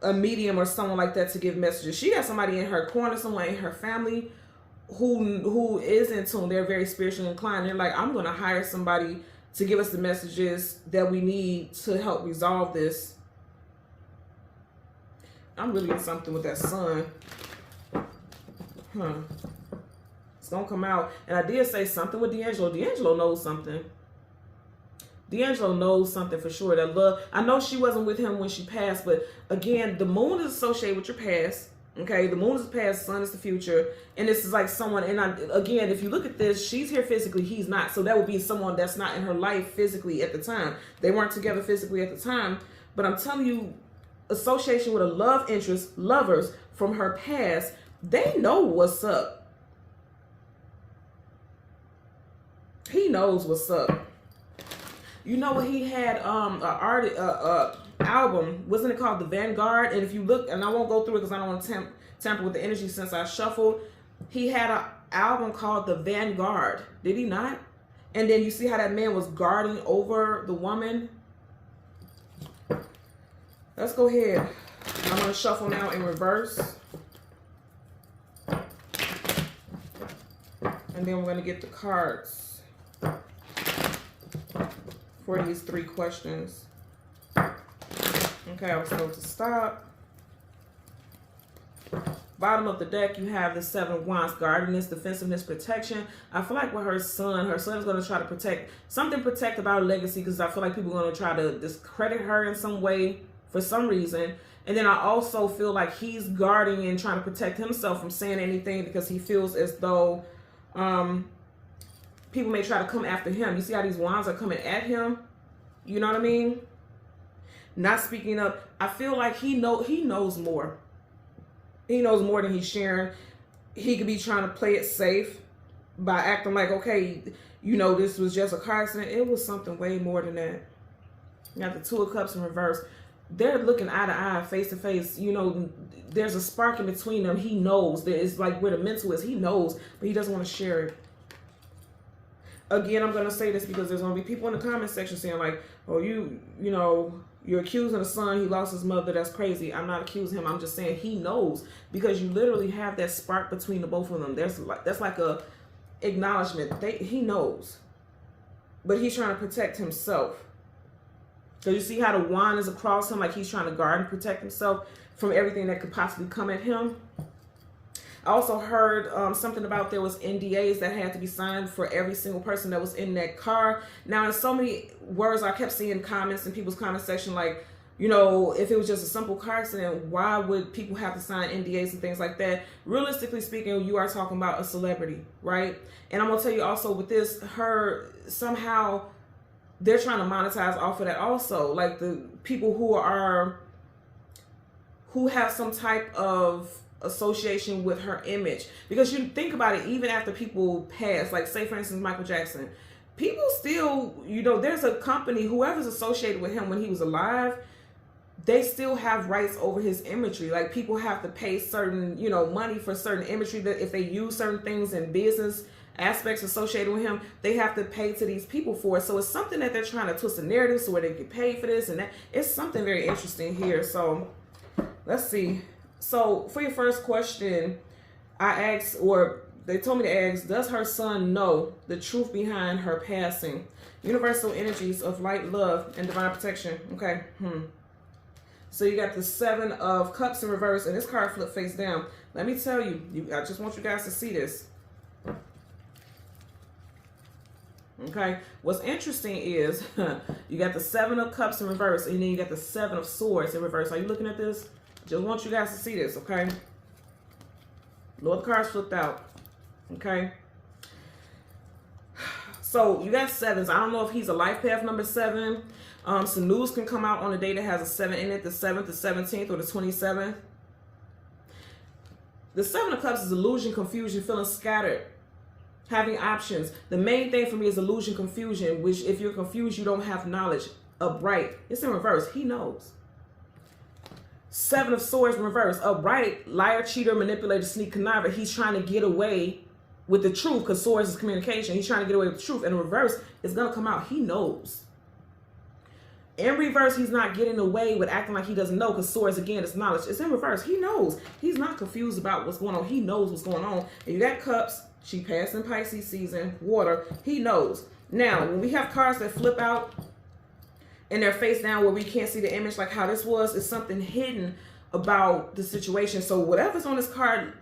a medium or someone like that to give messages. She got somebody in her corner, someone in her family who is in tune. They're very spiritually inclined. They're like, I'm going to hire somebody to give us the messages that we need to help resolve this. I'm really getting something with that sun. It's going to come out. And I did say something with D'Angelo. D'Angelo knows something. D'Angelo knows something for sure. That love. I know she wasn't with him when she passed, but again, the moon is associated with your past. Okay, the moon is the past, the sun is the future, and this is like someone. And again, if you look at this, she's here physically, he's not. So that would be someone that's not in her life physically at the time. They weren't together physically at the time. But I'm telling you, association with a love interest, lovers from her past, they know what's up. He knows what's up. You know, he had album, wasn't it called The Vanguard? And if you look, and I won't go through it because I don't want to tamper with the energy since I shuffled. He had an album called The Vanguard, did he not? And then you see how that man was guarding over the woman. Let's go ahead. I'm going to shuffle now in reverse. And then we're going to get the cards for these 3 questions. Okay, I was told to stop. Bottom of the deck, you have the 7 of Wands, guardedness, defensiveness, protection. I feel like with her son is going to try to protect about her legacy, because I feel like people are going to try to discredit her in some way for some reason. And then I also feel like he's guarding and trying to protect himself from saying anything, because he feels as though people may try to come after him. You see how these wands are coming at him? You know what I mean? Not speaking up. I feel like he knows more. He knows more than he's sharing. He could be trying to play it safe by acting like, okay, you know, this was just a car accident. It was something way more than that. You got the 2 of Cups in reverse. They're looking eye to eye, face to face. You know, there's a spark in between them. He knows. It's like where the mental is. He knows, but he doesn't want to share it. Again, I'm going to say this because there's going to be people in the comment section saying like, oh, you know, you're accusing a son. He lost his mother. That's crazy. I'm not accusing him. I'm just saying he knows, because you literally have that spark between the both of them. That's like a acknowledgement. He knows, but he's trying to protect himself. So you see how the wand is across him, like he's trying to guard and protect himself from everything that could possibly come at him. I also heard something about there was NDAs that had to be signed for every single person that was in that car. Now, in so many words, I kept seeing comments in people's comment section like, you know, if it was just a simple car accident, why would people have to sign NDAs and things like that? Realistically speaking, you are talking about a celebrity, right? And I'm going to tell you also with this, somehow they're trying to monetize off of that also. Like the people who have some type of association with her image, because you think about it, even after people pass, like say for instance Michael Jackson, people still, you know, there's a company, whoever's associated with him when he was alive, they still have rights over his imagery. Like people have to pay certain, you know, money for certain imagery, that if they use certain things in business aspects associated with him, they have to pay to these people for it. So it's something that they're trying to twist the narrative so where they get paid for this and that. It's something very interesting here. So let's see. So for your first question, I asked, or they told me to ask, does her son know the truth behind her passing? Universal energies of light, love, and divine protection. Okay. So you got the 7 of Cups in reverse, and this card flipped face down. Let me tell you, I just want you guys to see this. Okay. What's interesting is you got the 7 of Cups in reverse, and then you got the 7 of Swords in reverse. Are you looking at this? Just want you guys to see this, okay? Lord cards flipped out, okay? So you got 7s. I don't know if he's a life path number 7. Some news can come out on a day that has a 7 in it, the 7th, the 17th, or the 27th. The 7 of Cups is illusion, confusion, feeling scattered, having options. The main thing for me is illusion, confusion, which if you're confused, you don't have knowledge. Upright. It's in reverse. He knows. 7 of Swords in reverse. Upright, liar, cheater, manipulator, sneak, conniver. He's trying to get away with the truth, because Swords is communication. He's trying to get away with the truth. And in reverse, it's going to come out. He knows. In reverse, he's not getting away with acting like he doesn't know, because Swords, again, is knowledge. It's in reverse. He knows. He's not confused about what's going on. He knows what's going on. And you got Cups. She passed in Pisces season. Water. He knows. Now, when we have cards that flip out and they're face down where we can't see the image, like how this was, is something hidden about the situation. So whatever's on this card,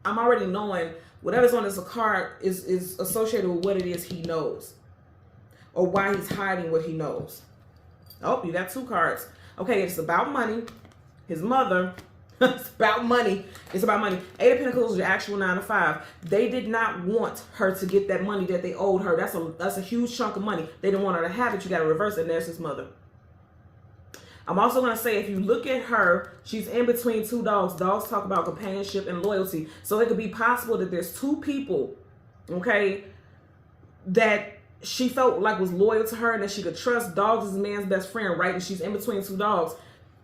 I'm already knowing whatever's on this card is associated with what it is he knows, or why he's hiding what he knows. Oh, you got 2 cards. Okay, it's about money. His mother. It's about money. It's about money. 8 of Pentacles is your actual 9 to 5. They did not want her to get that money that they owed her. That's a huge chunk of money. They didn't want her to have it. You got to reverse it, and there's his mother. I'm also going to say, if you look at her, she's in between 2 dogs. Dogs talk about companionship and loyalty. So it could be possible that there's 2 people, okay, that she felt like was loyal to her and that she could trust. Dogs is a man's best friend, right? And she's in between 2 dogs.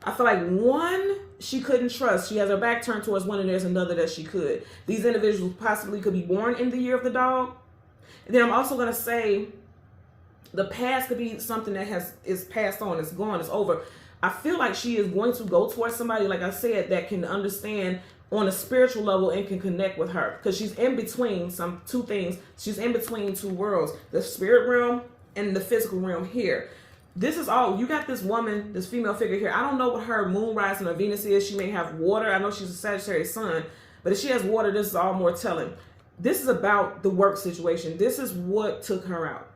I feel like one she couldn't trust. She has her back turned towards one, and there's another that she could. These individuals possibly could be born in the year of the dog. And then I'm also going to say the past could be something that is passed on. It's gone. It's over. I feel like she is going to go towards somebody, like I said, that can understand on a spiritual level and can connect with her, because she's in between two things. She's in between two worlds, the spirit realm and the physical realm here. This is all, you got this woman, this female figure here. I don't know what her moon rising or Venus is. She may have water. I know she's a Sagittarius sun, but if she has water, this is all more telling. This is about the work situation. This is what took her out.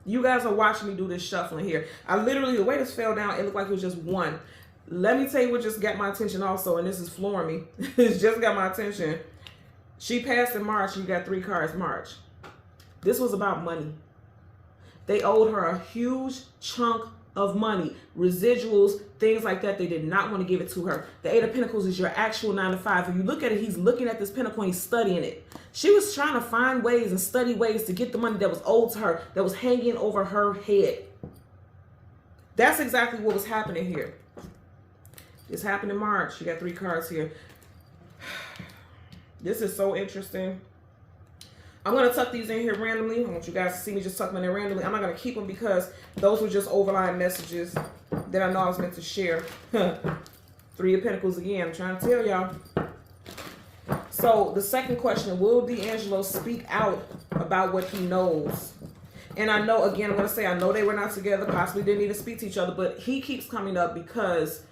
You guys are watching me do this shuffling here. I literally, the way this fell down, it looked like it was just one. Let me tell you what just got my attention also, and this is flooring me. It's just got my attention. She passed in March. You got 3 cards, March. This was about money. They owed her a huge chunk of money, residuals, things like that. They did not want to give it to her. The 8 of Pentacles is your actual 9 to 5. If you look at it, he's looking at this pentacle and he's studying it. She was trying to find ways and study ways to get the money that was owed to her, that was hanging over her head. That's exactly what was happening here. This happened in March. You got 3 cards here. This is so interesting. I'm going to tuck these in here randomly. I want you guys to see me just tuck them in there randomly. I'm not going to keep them because those were just overlying messages that I know I was meant to share. 3 of Pentacles again. I'm trying to tell y'all. So the second question, will D'Angelo speak out about what he knows? And I know, again, I'm going to say, I know they were not together, possibly didn't even speak to each other, but he keeps coming up because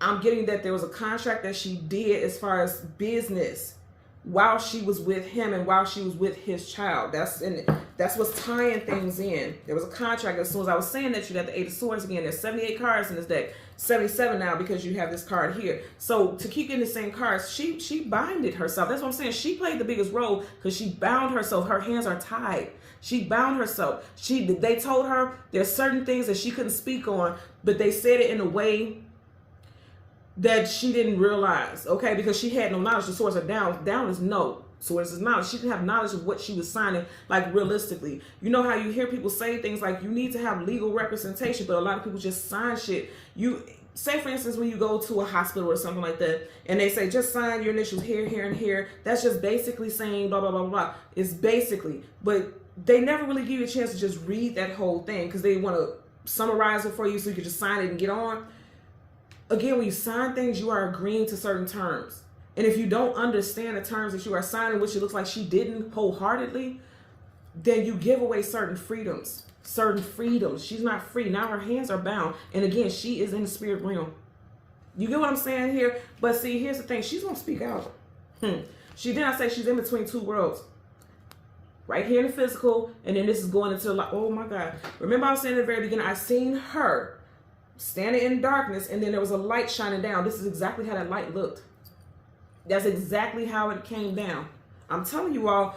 I'm getting that there was a contract that she did as far as business while she was with him and while she was with his child. That's what's tying things in. There was a contract. As soon as I was saying that, you got the 8 of Swords again. There's 78 cards in this deck. 77 now because you have this card here. So to keep getting the same cards, she binded herself. That's what I'm saying. She played the biggest role because she bound herself. Her hands are tied. She bound herself. They told her there's certain things that she couldn't speak on, but they said it in a way that she didn't realize, okay, because she had no knowledge. The Swords are down. Down is no. Swords is knowledge. She didn't have knowledge of what she was signing, like realistically. You know how you hear people say things like you need to have legal representation, but a lot of people just sign shit. You say, for instance, when you go to a hospital or something like that, and they say just sign your initials here, here, and here. That's just basically saying blah blah blah blah. It's basically, but they never really give you a chance to just read that whole thing because they want to summarize it for you so you can just sign it and get on. Again, when you sign things, you are agreeing to certain terms. And if you don't understand the terms that you are signing, which it looks like she didn't wholeheartedly, then you give away certain freedoms. Certain freedoms. She's not free. Now her hands are bound. And again, she is in the spirit realm. You get what I'm saying here? But see, here's the thing. She's going to speak out. She did not say she's in between two worlds. Right here in the physical. And then this is going into like, oh my God. Remember I was saying at the very beginning, I seen her standing in darkness, and then there was a light shining down. This is exactly how that light looked. That's exactly how it came down. I'm telling you all,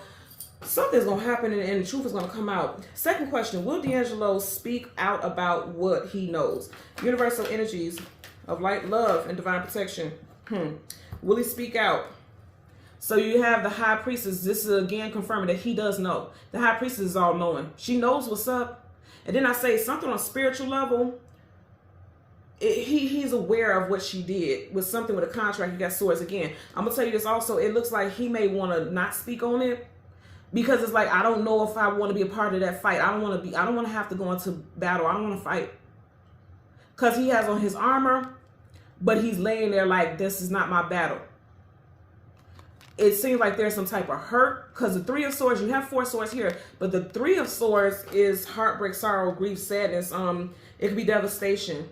something's going to happen, and the truth is going to come out. Second question, will D'Angelo speak out about what he knows? Universal energies of light, love, and divine protection. Will he speak out? So you have the High Priestess. This is again confirming that he does know. The High Priestess is all knowing. She knows what's up. And then I say something on a spiritual level. He's aware of what she did with something with a contract. You got Swords again. I'm gonna tell you this also. It looks like he may want to not speak on it because it's like, I don't know if I want to be a part of that fight. I don't want to have to go into battle. I don't want to fight because he has on his armor, but he's laying there like, this is not my battle. It seems like there's some type of hurt because the 3 of Swords, you have 4 swords here, but the 3 of Swords is heartbreak, sorrow, grief, sadness. It could be devastation.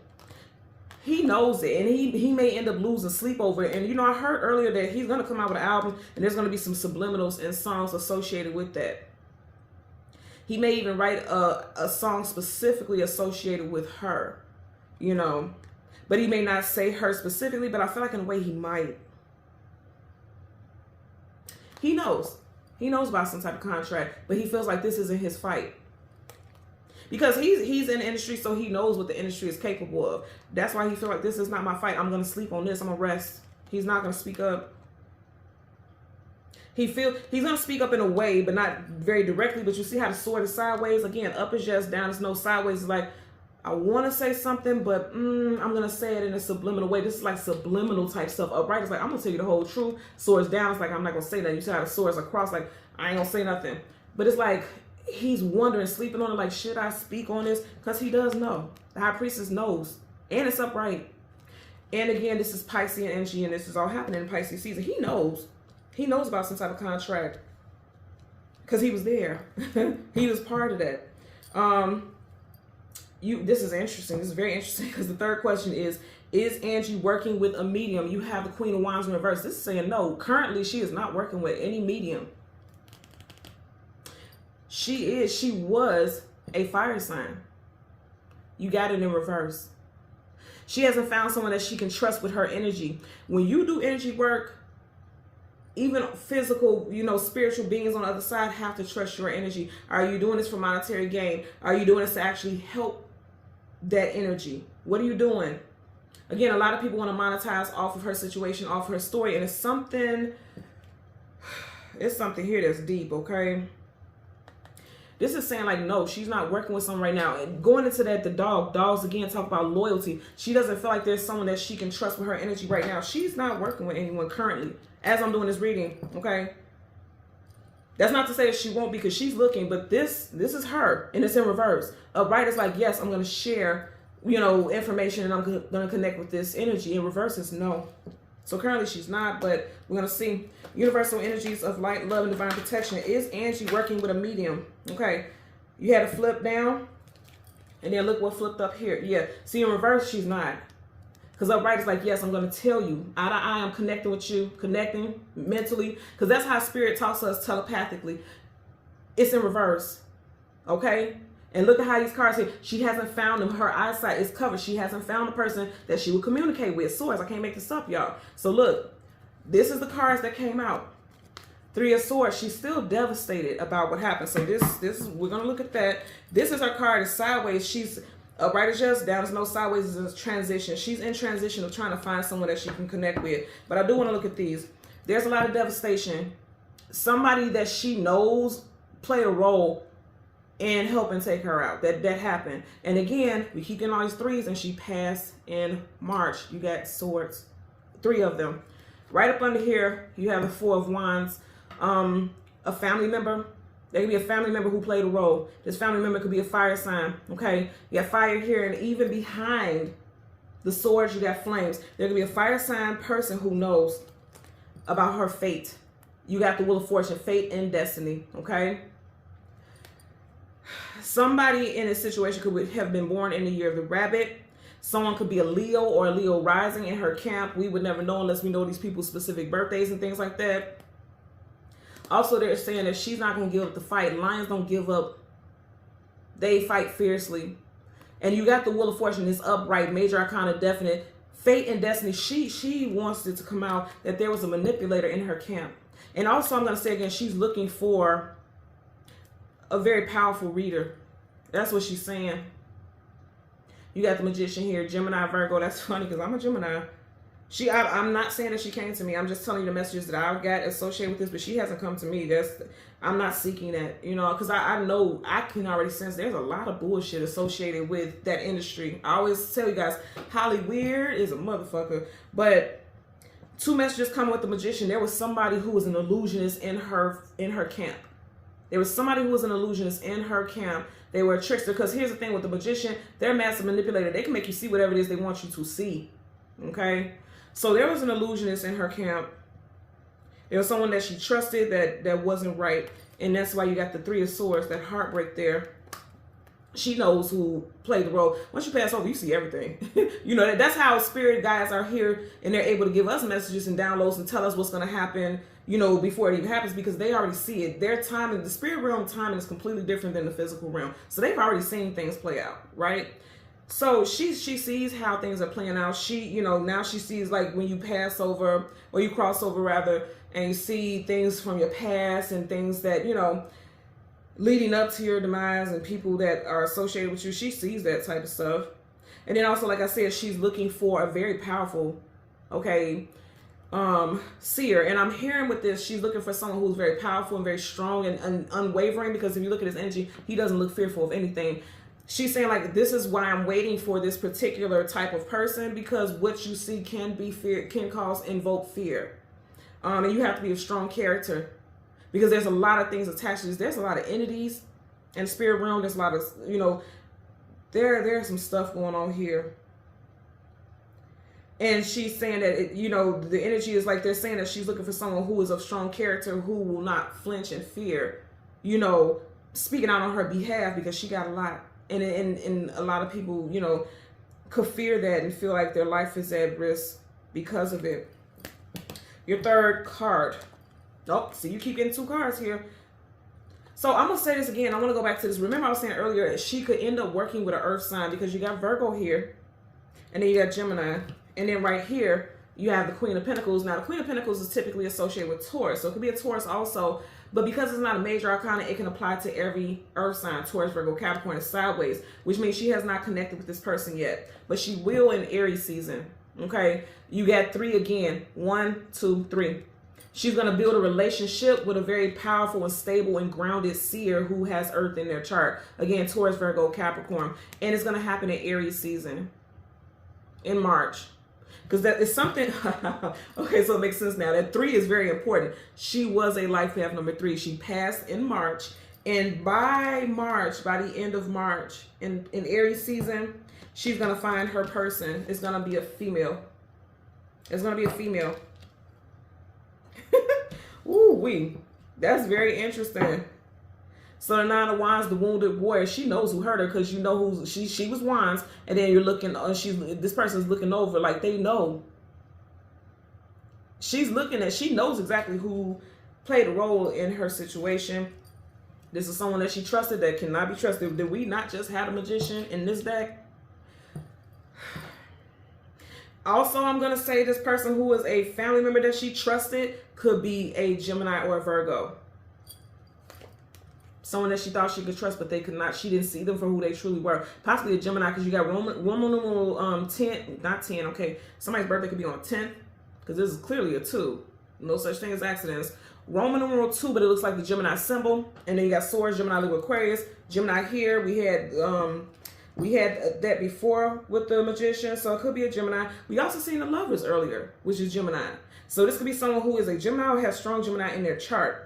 He knows it, and he may end up losing sleep over it. And, you know, I heard earlier that he's going to come out with an album, and there's going to be some subliminals and songs associated with that. He may even write a song specifically associated with her, you know. But he may not say her specifically, but I feel like in a way he might. He knows. He knows about some type of contract, but he feels like this isn't his fight. Because he's in the industry, so he knows what the industry is capable of. That's why he feels like this is not my fight. I'm going to sleep on this. I'm going to rest. He's not going to speak up. He's going to speak up in a way, but not very directly. But you see how the sword is sideways? Again, up is yes, down is no, sideways is like, I want to say something, but I'm going to say it in a subliminal way. This is like subliminal type stuff. Upright is like, I'm going to tell you the whole truth. Swords down is like, I'm not going to say that. You see how the swords are crossed, like, I ain't going to say nothing. But it's like, he's wondering, sleeping on it, like, should I speak on this? Because he does know. The High Priestess knows. And it's upright. And again, this is Piscean energy, and this is all happening in Pisces season. He knows. He knows about some type of contract because he was there. He was part of that. This is interesting. This is very interesting because the third question is Angie working with a medium? You have the Queen of Wands in reverse. This is saying no. Currently, she is not working with any medium. She was a fire sign. You got it in reverse. She hasn't found someone that she can trust with her energy. When you do energy work, even physical, spiritual beings on the other side have to trust your energy. Are you doing this for monetary gain? Are you doing this to actually help that energy? What are you doing? Again, a lot of people want to monetize off of her situation, off of her story, and it's something here that's deep, okay? This is saying like, no, she's not working with someone right now. And going into that, the dogs again talk about loyalty. She doesn't feel like there's someone that she can trust with her energy right now. She's not working with anyone currently as I'm doing this reading, okay? That's not to say that she won't, because she's looking, but this is her, and it's in reverse. Upright is like, yes, I'm going to share, information, and I'm going to connect with this energy. In reverse is no. So currently she's not, but we're going to see. Universal energies of light, love, and divine protection. Is Angie working with a medium? Okay. You had a flip down, and then look what flipped up here. Yeah. See, in reverse, she's not. Because upright is like, yes, I'm going to tell you. Eye to eye, I'm connecting with you. Connecting mentally. Because that's how spirit talks to us telepathically. It's in reverse. Okay? And look at how these cards say she hasn't found them. Her eyesight is covered. She hasn't found the person that she would communicate with. Swords. I can't make this up, y'all. So look, this is the cards that came out. Three of Swords. She's still devastated about what happened. So this is, we're going to look at that. This is her card. It's sideways. She's upright is just down. There's no sideways. It's a transition. She's in transition of trying to find someone that she can connect with. But I do want to look at these. There's a lot of devastation. Somebody that she knows played a role and helping take her out. That happened. And again, we keep getting all these threes, and she passed in March. You got Swords, 3 of them. Right up under here, you have the 4 of Wands. A family member. There could be a family member who played a role. This family member could be a fire sign. Okay, you got fire here, and even behind the Swords, you got flames. There could be a fire sign person who knows about her fate. You got the Wheel of Fortune, fate and destiny. Okay. Somebody in this situation could have been born in the year of the rabbit. Someone could be a Leo or a Leo rising in her camp. We would never know unless we know these people's specific birthdays and things like that. Also, they're saying that she's not going to give up the fight. Lions don't give up. They fight fiercely. And you got the Wheel of Fortune, this upright, major arcana, definite. Fate and destiny. She wants it to come out that there was a manipulator in her camp. And also, I'm going to say again, she's looking for a very powerful reader. That's what she's saying. You got the Magician here, Gemini, Virgo. That's funny because I'm a Gemini. I'm not saying that she came to me. I'm just telling you the messages that I got associated with this, but she hasn't come to me. I'm not seeking that, because I know I can already sense there's a lot of bullshit associated with that industry. I always tell you guys, Holly Weird is a motherfucker. But 2 messages come with the Magician. There was somebody who was an illusionist in her camp. There was somebody who was an illusionist in her camp. They were a trickster. Because here's the thing with the Magician. They're a massive manipulator. They can make you see whatever it is they want you to see. Okay? So there was an illusionist in her camp. There was someone that she trusted that wasn't right. And that's why you got the 3 of Swords, that heartbreak there. She knows who played the role. Once you pass over, you see everything. That's how spirit guides are here. And they're able to give us messages and downloads and tell us what's going to happen, before it even happens, because they already see it. Their timing, the spirit realm timing is completely different than the physical realm. So they've already seen things play out, right? So she sees how things are playing out. She, now she sees like when you pass over, or you cross over rather, and you see things from your past and things that, leading up to your demise and people that are associated with you. She sees that type of stuff. And then also, like I said, she's looking for a very powerful, seer. And I'm hearing with this, she's looking for someone who's very powerful and very strong and unwavering, because if you look at his energy, he doesn't look fearful of anything. She's saying like, this is why I'm waiting for this particular type of person, because what you see can be fear, can invoke fear. And you have to be a strong character, because there's a lot of things attached to this. There's a lot of entities in spirit realm. There's a lot of, there's some stuff going on here. And she's saying that, you know, the energy is like they're saying that she's looking for someone who is of strong character, who will not flinch in fear, you know, speaking out on her behalf, because she got a lot. And a lot of people, you know, could fear that and feel like their life is at risk because of it. Your third card. Oh, see, you keep getting 2 cards here. So I'm going to say this again. I want to go back to this. Remember I was saying earlier, she could end up working with an earth sign, because you got Virgo here, and then you got Gemini. And then right here, you have the Queen of Pentacles. Now, the Queen of Pentacles is typically associated with Taurus. So it could be a Taurus also. But because it's not a major arcana, it can apply to every earth sign. Taurus, Virgo, Capricorn is sideways, which means she has not connected with this person yet. But she will in Aries season. Okay? You got 3 again. 1, 2, 3. She's going to build a relationship with a very powerful and stable and grounded seer who has earth in their chart. Again, Taurus, Virgo, Capricorn. And it's going to happen in Aries season in March. Because that is something, okay, so it makes sense now. That 3 is very important. She was a life path number 3. She passed in March. And by March, by the end of March, in Aries season, she's going to find her person. It's going to be a female. It's going to be a female. Ooh-wee. That's very interesting. So the 9 of Wands, the wounded warrior, she knows who hurt her, because you know who she was Wands, and then you're looking, this person's looking over, like they know. She's looking at, she knows exactly who played a role in her situation. This is someone that she trusted that cannot be trusted. Did we not just have a magician in this deck? Also, I'm going to say this person who is a family member that she trusted could be a Gemini or a Virgo. Someone that she thought she could trust, but they could not. She didn't see them for who they truly were. Possibly a Gemini, because you got Roman numeral 10, not 10, okay. Somebody's birthday could be on 10th, because this is clearly a 2. No such thing as accidents. Roman numeral 2, but it looks like the Gemini symbol. And then you got Swords, Gemini, Libra, Aquarius. Gemini here, we had that before with the Magician, so it could be a Gemini. We also seen the Lovers earlier, which is Gemini. So this could be someone who is a Gemini or has strong Gemini in their chart.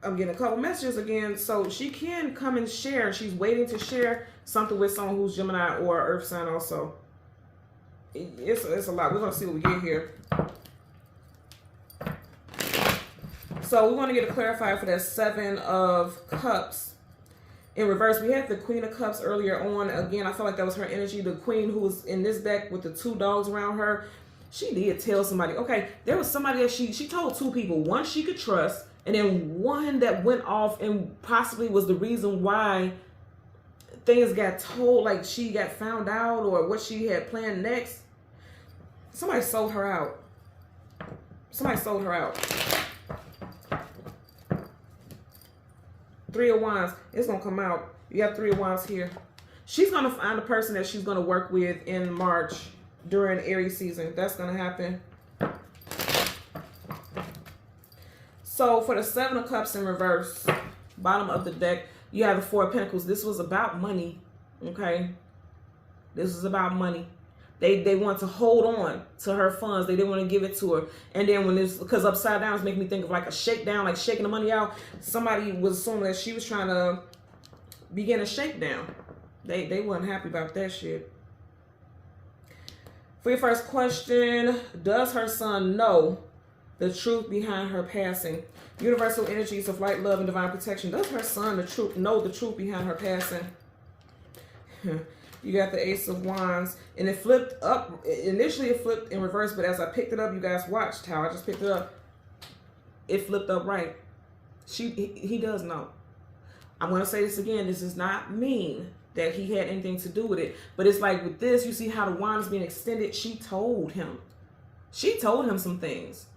I'm getting a couple messages again. So she can come and share. She's waiting to share something with someone who's Gemini or Earth sign also. It's a lot. We're going to see what we get here. So we want to get a clarifier for that 7 of Cups in reverse. We had the Queen of Cups earlier on. Again, I feel like that was her energy. The Queen who was in this deck with the 2 dogs around her. She did tell somebody. Okay, there was somebody that she told 2 people. One she could trust. And then one that went off and possibly was the reason why things got told, like she got found out or what she had planned next. Somebody sold her out. Somebody sold her out. 3 of Wands. It's going to come out. You have 3 of Wands here. She's going to find a person that she's going to work with in March during Aries season. That's going to happen. So for the 7 of Cups in reverse, bottom of the deck, you have the 4 of Pentacles. This was about money, okay? This is about money. They want to hold on to her funds. They didn't want to give it to her. And then when this, because upside down is making me think of like a shakedown, like shaking the money out. Somebody was assuming that she was trying to begin a shakedown. They weren't happy about that shit. For your first question, does her son know the truth behind her passing? Universal energies of light, love, and divine protection. Does her son know the truth behind her passing? You got the Ace of Wands, and it flipped up. Initially, it flipped in reverse, but as I picked it up, you guys watched how I just picked it up. It flipped up right. He does know. I'm going to say this again. This does not mean that he had anything to do with it, but it's like with this, you see how the wand is being extended. She told him. She told him some things.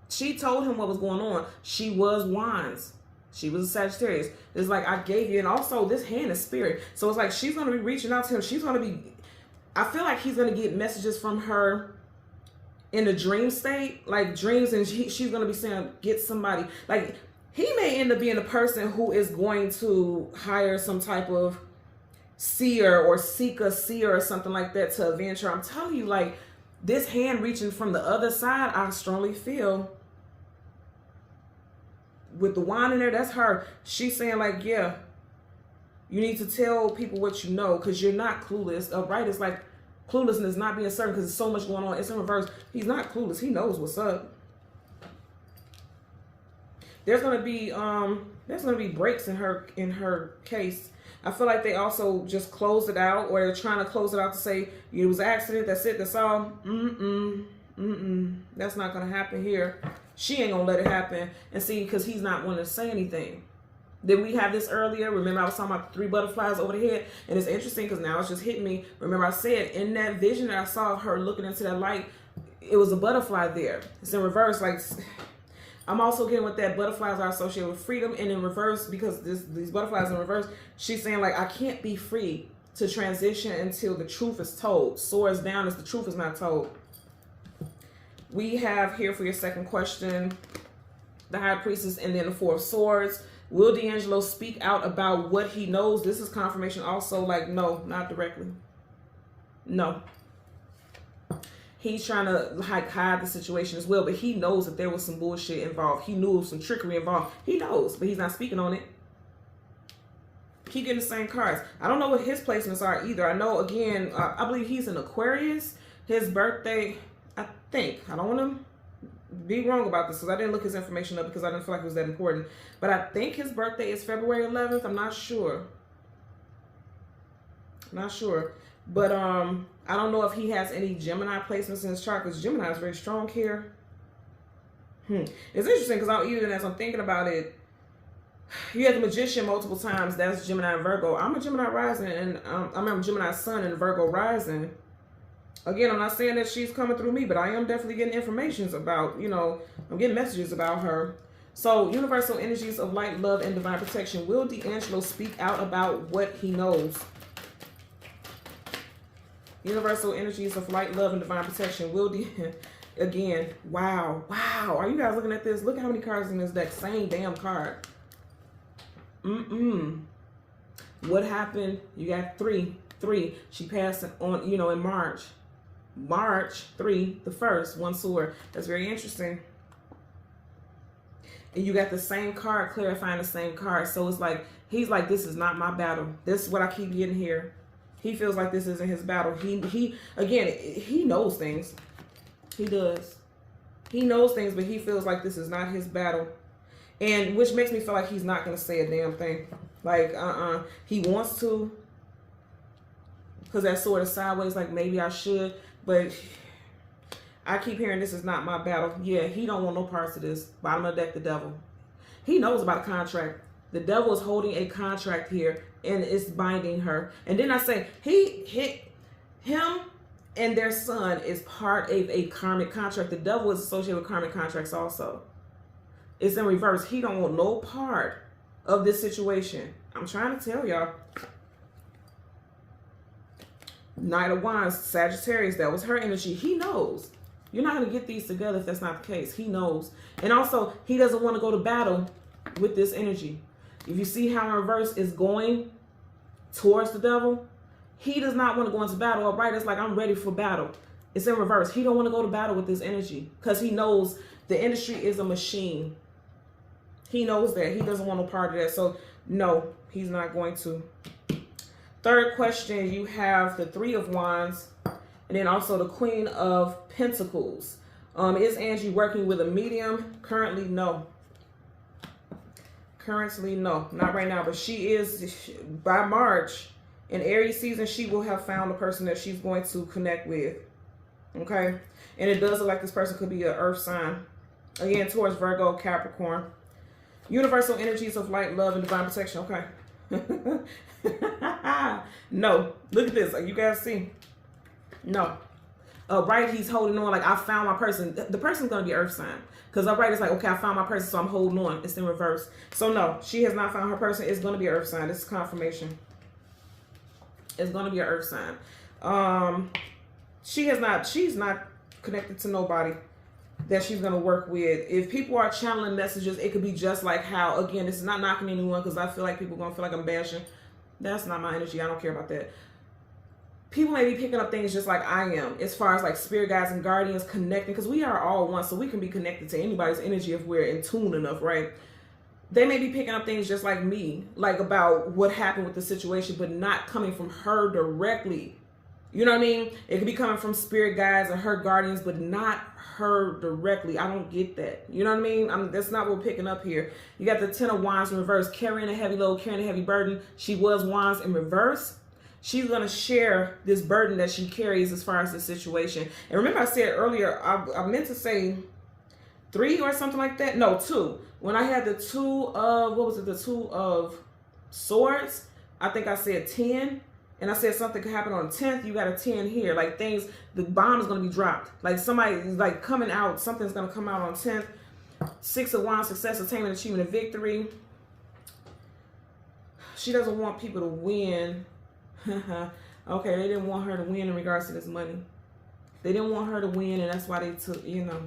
She told him what was going on. She was Wands. She was a Sagittarius. It's like, I gave you, and also this hand is spirit. So it's like she's going to be reaching out to him. She's going to be, I feel like he's going to get messages from her in the dream state, like dreams, and she's going to be saying, get somebody. Like, he may end up being a person who is going to hire some type of seer or seek a seer or something like that to avenge her. I'm telling you, like, this hand reaching from the other side, I strongly feel with the wand in there, that's her. She's saying like, yeah, You need to tell people what you know, because you're not clueless. Upright is like cluelessness, not being certain, because there's so much going on. It's in reverse. He's not clueless. He knows what's up. There's gonna be breaks in her case. I feel like they also just closed it out, or they're trying to close it out to say it was an accident. That's it. That's all. That's not gonna happen here. She ain't gonna let it happen. And see, because he's not wanting to say anything. Did we have this earlier? Remember I was talking about 3 butterflies over the head? And it's interesting because now it's just hitting me. Remember I said in that vision that I saw of her looking into that light, it was a butterfly there. It's in reverse. Like, I'm also getting with that butterflies are associated with freedom, and in reverse, because these butterflies in reverse, she's saying like, I can't be free to transition until the truth is told. Swords down as the truth is not told. We have here for your second question, the High Priestess and then the 4 of Swords. Will D'Angelo speak out about what he knows? This is confirmation also, like, no, not directly. No. He's trying to like hide the situation as well, but he knows that there was some bullshit involved. He knew there was some trickery involved. He knows, but he's not speaking on it. Keep getting the same cards. I don't know what his placements are either. I know, again, I believe he's an Aquarius. His birthday, I don't want to be wrong about this because I didn't look his information up because I didn't feel like it was that important. But I think his birthday is February 11th. I'm not sure. Not sure. But I don't know if he has any Gemini placements in his chart, because Gemini is very strong here. It's interesting because even as I'm thinking about it, you have the Magician multiple times. That's Gemini and Virgo. I'm a Gemini rising, and I'm a Gemini sun and Virgo rising. Again, I'm not saying that she's coming through me, but I am definitely getting information about, I'm getting messages about her. So, universal energies of light, love, and divine protection. Will D'Angelo speak out about what he knows? Universal energies of light, love, and divine protection. Again, wow. Are you guys looking at this? Look at how many cards in this deck. Same damn card. What happened? You got 3. She passed on, in March. March 3, the 1st, 1 sword. That's very interesting. And you got the same card clarifying the same card. So it's like, he's like, this is not my battle. This is what I keep getting here. He feels like this isn't his battle. He knows things. He does. He knows things, but he feels like this is not his battle. And which makes me feel like he's not going to say a damn thing. Like, he wants to. Because that sword is sideways, like maybe I should. But I keep hearing this is not my battle. Yeah, he don't want no parts of this. Bottom of the deck, the devil. He knows about a contract. The devil is holding a contract here, and it's binding her. And then I say, him and their son is part of a karmic contract. The devil is associated with karmic contracts also. It's in reverse. He don't want no part of this situation. I'm trying to tell y'all. Knight of Wands, Sagittarius, that was her energy. He knows. You're not going to get these together if that's not the case. He knows. And also, he doesn't want to go to battle with this energy. If you see how in reverse is going towards the devil, he does not want to go into battle. Upright, it's like, I'm ready for battle. It's in reverse. He don't want to go to battle with this energy because he knows the industry is a machine. He knows that. He doesn't want no part of that. So, no, he's not going to. Third question, you have the 3 of Wands and then also the Queen of Pentacles. Is Angie working with a medium? Currently, no. Currently, no. Not right now, but she is, by March, in Aries season, she will have found the person that she's going to connect with. Okay? And it does look like this person could be an earth sign. Again, towards Virgo, Capricorn. Universal energies of light, love, and divine protection. Okay. No. Look at this. Like you guys see. No. Right, he's holding on like I found my person. The person's going to be earth sign. Because upright is like, okay, I found my person, so I'm holding on. It's in reverse. So no, she has not found her person. It's going to be an earth sign. This is confirmation. It's going to be an earth sign. She's not connected to nobody that she's going to work with. If people are channeling messages, it could be just like how, again, this is not knocking anyone because I feel like people are going to feel like I'm bashing. That's not my energy. I don't care about that. People may be picking up things just like I am as far as like spirit guides and guardians connecting, because we are all one, so we can be connected to anybody's energy if we're in tune enough, right? they may be picking up things just like me, like about what happened with the situation, but not coming from her directly. You know what I mean? It could be coming from spirit guides or her guardians, but not her directly. I don't get that. You know what I mean? That's not what we're picking up here. You got the 10 of Wands in reverse, carrying a heavy load, carrying a heavy burden. She was Wands in reverse. She's going to share this burden that she carries as far as the situation. And remember I said earlier, I meant to say 3 or something like that. No, 2. When I had the 2 of, what was it? The 2 of Swords. I think I said 10. And I said something could happen on the 10th. You got a 10 here. Like things, the bomb is going to be dropped. Like somebody like coming out. Something's going to come out on 10th. 6 of Wands, success, attainment, achievement, and victory. She doesn't want people to win. Okay, they didn't want her to win in regards to this money. They didn't want her to win, and that's why they took, you know.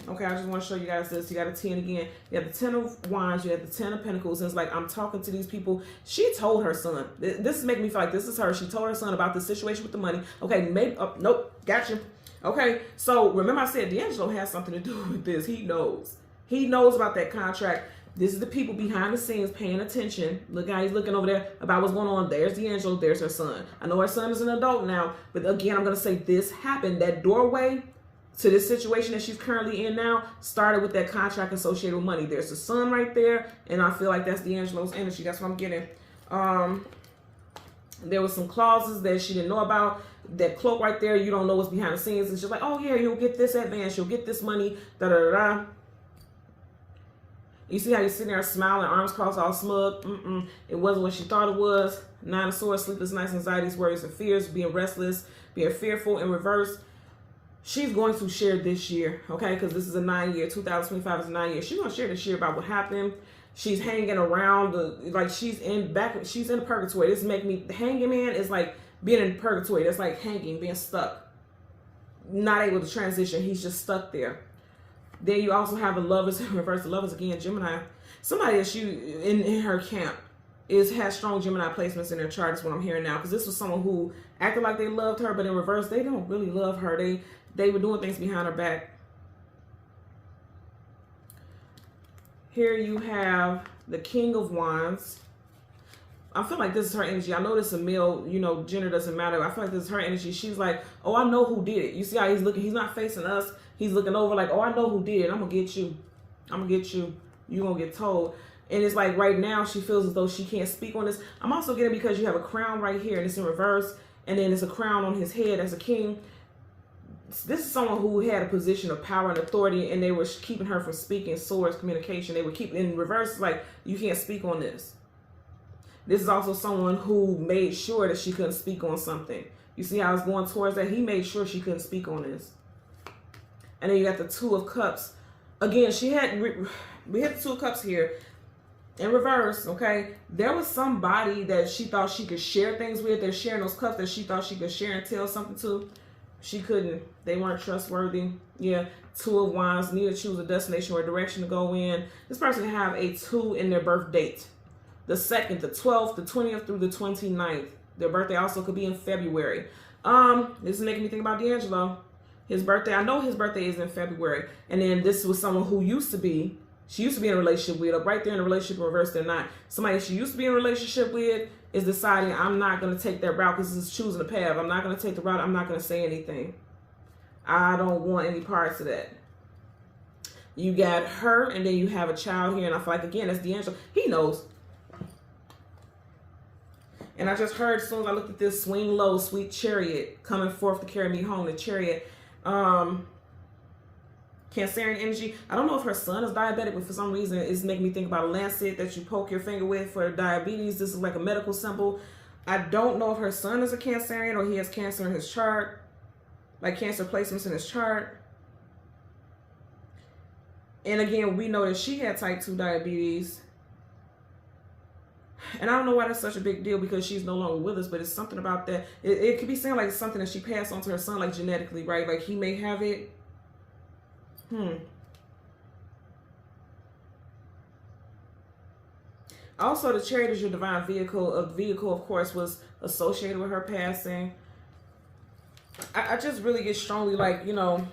Okay, I just want to show you guys this. You got a 10 again. You have the 10 of Wands. You have the 10 of Pentacles. And it's like, I'm talking to these people. She told her son. This is making me feel like this is her. She told her son about the situation with the money. Okay, maybe, nope, gotcha. Okay, so remember I said D'Angelo has something to do with this. He knows. He knows about that contract. This is the people behind the scenes paying attention. Look how he's looking over there about what's going on. There's D'Angelo. There's her son. I know her son is an adult now. But again, I'm going to say this happened. That doorway to this situation that she's currently in now started with that contract associated with money. There's the sun right there. And I feel like that's D'Angelo's energy. That's what I'm getting. There was some clauses that she didn't know about. That cloak right there, you don't know what's behind the scenes. It's just like, oh yeah, you'll get this advance. You'll get this money. Da-da-da-da. You see how you're sitting there smiling, arms crossed, all smug? It wasn't what she thought it was. 9 of Swords, sleepless nights, anxieties, worries, and fears, being restless, being fearful in reverse. She's going to share this year, okay? Because this is a 9-year. 2025 is a 9-year. She's going to share this year about what happened. She's hanging around, like she's in purgatory. This make me, hanging man is like being in purgatory. That's like hanging, being stuck. Not able to transition. He's just stuck there. Then you also have the Lovers in reverse. The Lovers again, Gemini. Somebody that you in her camp has strong Gemini placements in their chart is what I'm hearing now. Because this was someone who acted like they loved her, but in reverse, they don't really love her. They were doing things behind her back. Here you have the King of Wands. I feel like this is her energy. I know this is a male, you know, gender doesn't matter. I feel like this is her energy. She's like, oh, I know who did it. You see how he's looking? He's not facing us. He's looking over like, oh, I know who did it. I'm going to get you. I'm going to get you. You're going to get told. And it's like right now she feels as though she can't speak on this. I'm also getting because you have a crown right here and it's in reverse. And then there's a crown on his head as a king. This is someone who had a position of power and authority and they were keeping her from speaking. Swords, communication. They were keeping in reverse. Like, you can't speak on this. This is also someone who made sure that she couldn't speak on something. You see how it's going towards that? He made sure she couldn't speak on this. And then you got the 2 of Cups. Again, we had the 2 of Cups here in reverse, okay? There was somebody that she thought she could share things with. They're sharing those cups that she thought she could share and tell something to. She couldn't. They weren't trustworthy. Yeah, 2 of Wands. Need to choose a destination or a direction to go in. This person can have a 2 in their birth date. The 2nd, the 12th, the 20th through the 29th. Their birthday also could be in February. This is making me think about D'Angelo. His birthday, I know his birthday is in February. And then this was someone who she used to be in a relationship with, up right there in a relationship in reverse, they're not. Somebody she used to be in a relationship with is deciding, I'm not going to take that route because this is choosing a path. I'm not going to take the route. I'm not going to say anything. I don't want any parts of that. You got her, and then you have a child here. And I feel like, again, that's D'Angelo. He knows. And I just heard, as soon as I looked at this, swing low, sweet chariot coming forth to carry me home, the chariot. Cancerian energy. I don't know if her son is diabetic, but for some reason it's making me think about a lancet that you poke your finger with for diabetes. This is like a medical symbol. I don't know if her son is a Cancerian or he has cancer in his chart, like cancer placements in his chart. And again, we know that she had type 2 diabetes. And I don't know why that's such a big deal because she's no longer with us, but it's something about that. It could be saying like something that she passed on to her son, like genetically, right? Like he may have it. Also, the chariot is your divine vehicle. A vehicle, of course, was associated with her passing. I just really get strongly like, you know,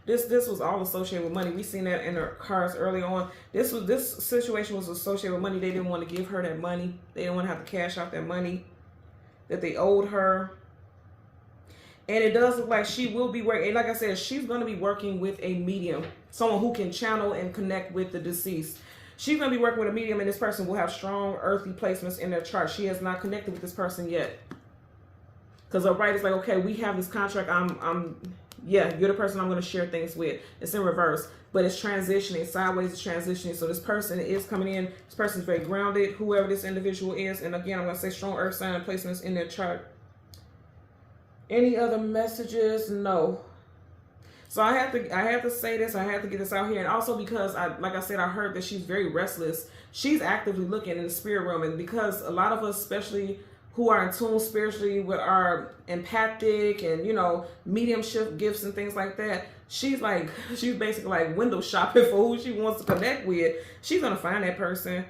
This was all associated with money. We seen that in her cards early on. This situation was associated with money. They didn't want to give her that money. They didn't want to have to cash out that money that they owed her. And it does look like she will be working. And like I said, she's going to be working with a medium, someone who can channel and connect with the deceased. She's going to be working with a medium, and this person will have strong earthly placements in their chart. She has not connected with this person yet. Because the writer's like, okay, we have this contract. Yeah, you're the person I'm going to share things with. It's in reverse, but it's transitioning. Sideways is transitioning. So this person is coming in. This person is very grounded, whoever this individual is. And again, I'm going to say strong earth sign placements in their chart. Any other messages? No. So I have to say this. I have to get this out here. And also because, like I said, I heard that she's very restless. She's actively looking in the spirit realm. And because a lot of us, especially who are in tune spiritually with our empathic and, you know, mediumship gifts and things like that, she's basically like window shopping for who she wants to connect with. She's going to find that person.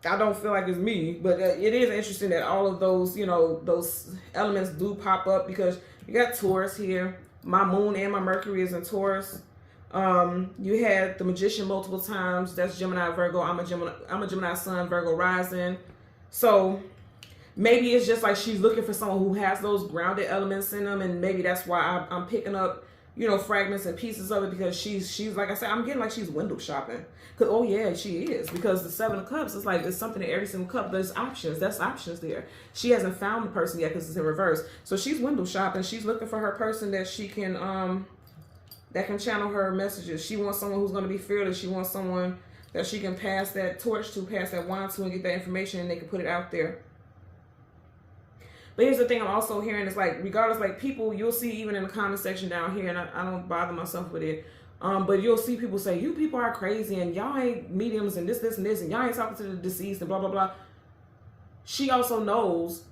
I don't feel like it's me, but it is interesting that all of those, you know, those elements do pop up, because you got Taurus here. My moon and my Mercury is in Taurus. You had the Magician multiple times. That's Gemini, Virgo. I'm a Gemini Sun, Virgo rising. So maybe it's just like she's looking for someone who has those grounded elements in them, and maybe that's why I'm picking up, you know, fragments and pieces of it, because she's like I said, I'm getting like she's window shopping. Cause oh yeah, she is, because the Seven of Cups is like it's something in every single cup. There's options. That's options there. She hasn't found the person yet because it's in reverse. So she's window shopping. She's looking for her person that she can that can channel her messages. She wants someone who's going to be fearless. She wants someone that she can pass that torch to, pass that wand to, and get that information, and they can put it out there. But here's the thing I'm also hearing is like, regardless, like people, you'll see even in the comment section down here, and I don't bother myself with it, but you'll see people say, you people are crazy, and y'all ain't mediums, and this, and this, and y'all ain't talking to the deceased, and blah, blah, blah. She also knows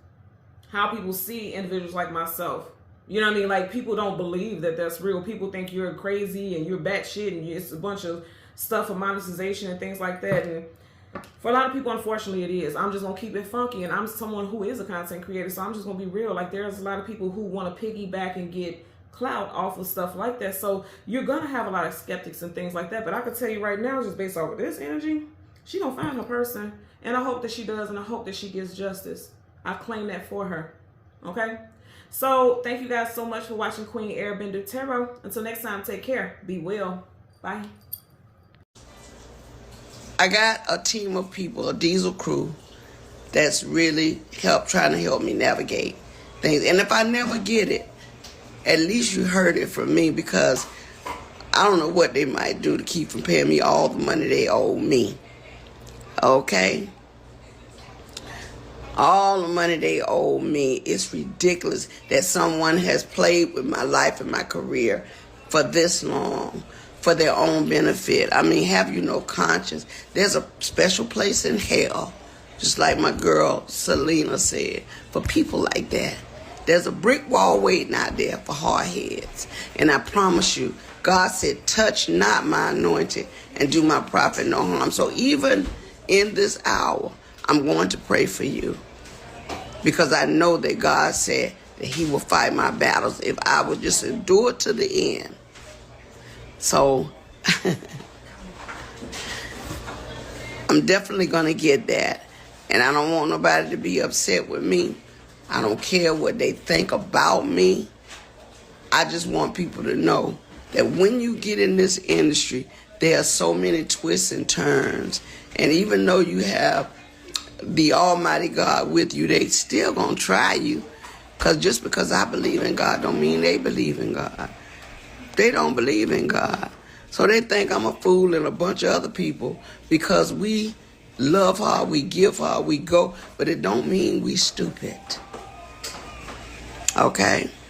how people see individuals like myself. You know what I mean? Like, people don't believe that that's real. People think you're crazy, and you're batshit, and it's a bunch of stuff for monetization and things like that, and for a lot of people, unfortunately, it is. I'm just going to keep it funky, and I'm someone who is a content creator, so I'm just going to be real. Like, there's a lot of people who want to piggyback and get clout off of stuff like that, so you're going to have a lot of skeptics and things like that, but I can tell you right now, just based off of this energy, she going to find her person, and I hope that she does, and I hope that she gets justice. I claim that for her, okay? So, thank you guys so much for watching Queen Airbender Tarot. Until next time, take care. Be well. Bye.
I got a team of people, a diesel crew, that's really trying to help me navigate things. And if I never get it, at least you heard it from me, because I don't know what they might do to keep from paying me all the money they owe me. Okay? All the money they owe me. It's ridiculous that someone has played with my life and my career for this long, for their own benefit. I mean, have you no conscience? There's a special place in hell, just like my girl Selena said, for people like that. There's a brick wall waiting out there for hard heads. And I promise you, God said, touch not my anointed and do my prophet no harm. So even in this hour, I'm going to pray for you, because I know that God said that he will fight my battles if I would just endure to the end. So I'm definitely going to get that. And I don't want nobody to be upset with me. I don't care what they think about me. I just want people to know that when you get in this industry, there are so many twists and turns. And even though you have the Almighty God with you, they still going to try you. Because just because I believe in God don't mean they believe in God. They don't believe in God. So they think I'm a fool and a bunch of other people, because we love her, we give her, we go, but it don't mean we stupid. Okay?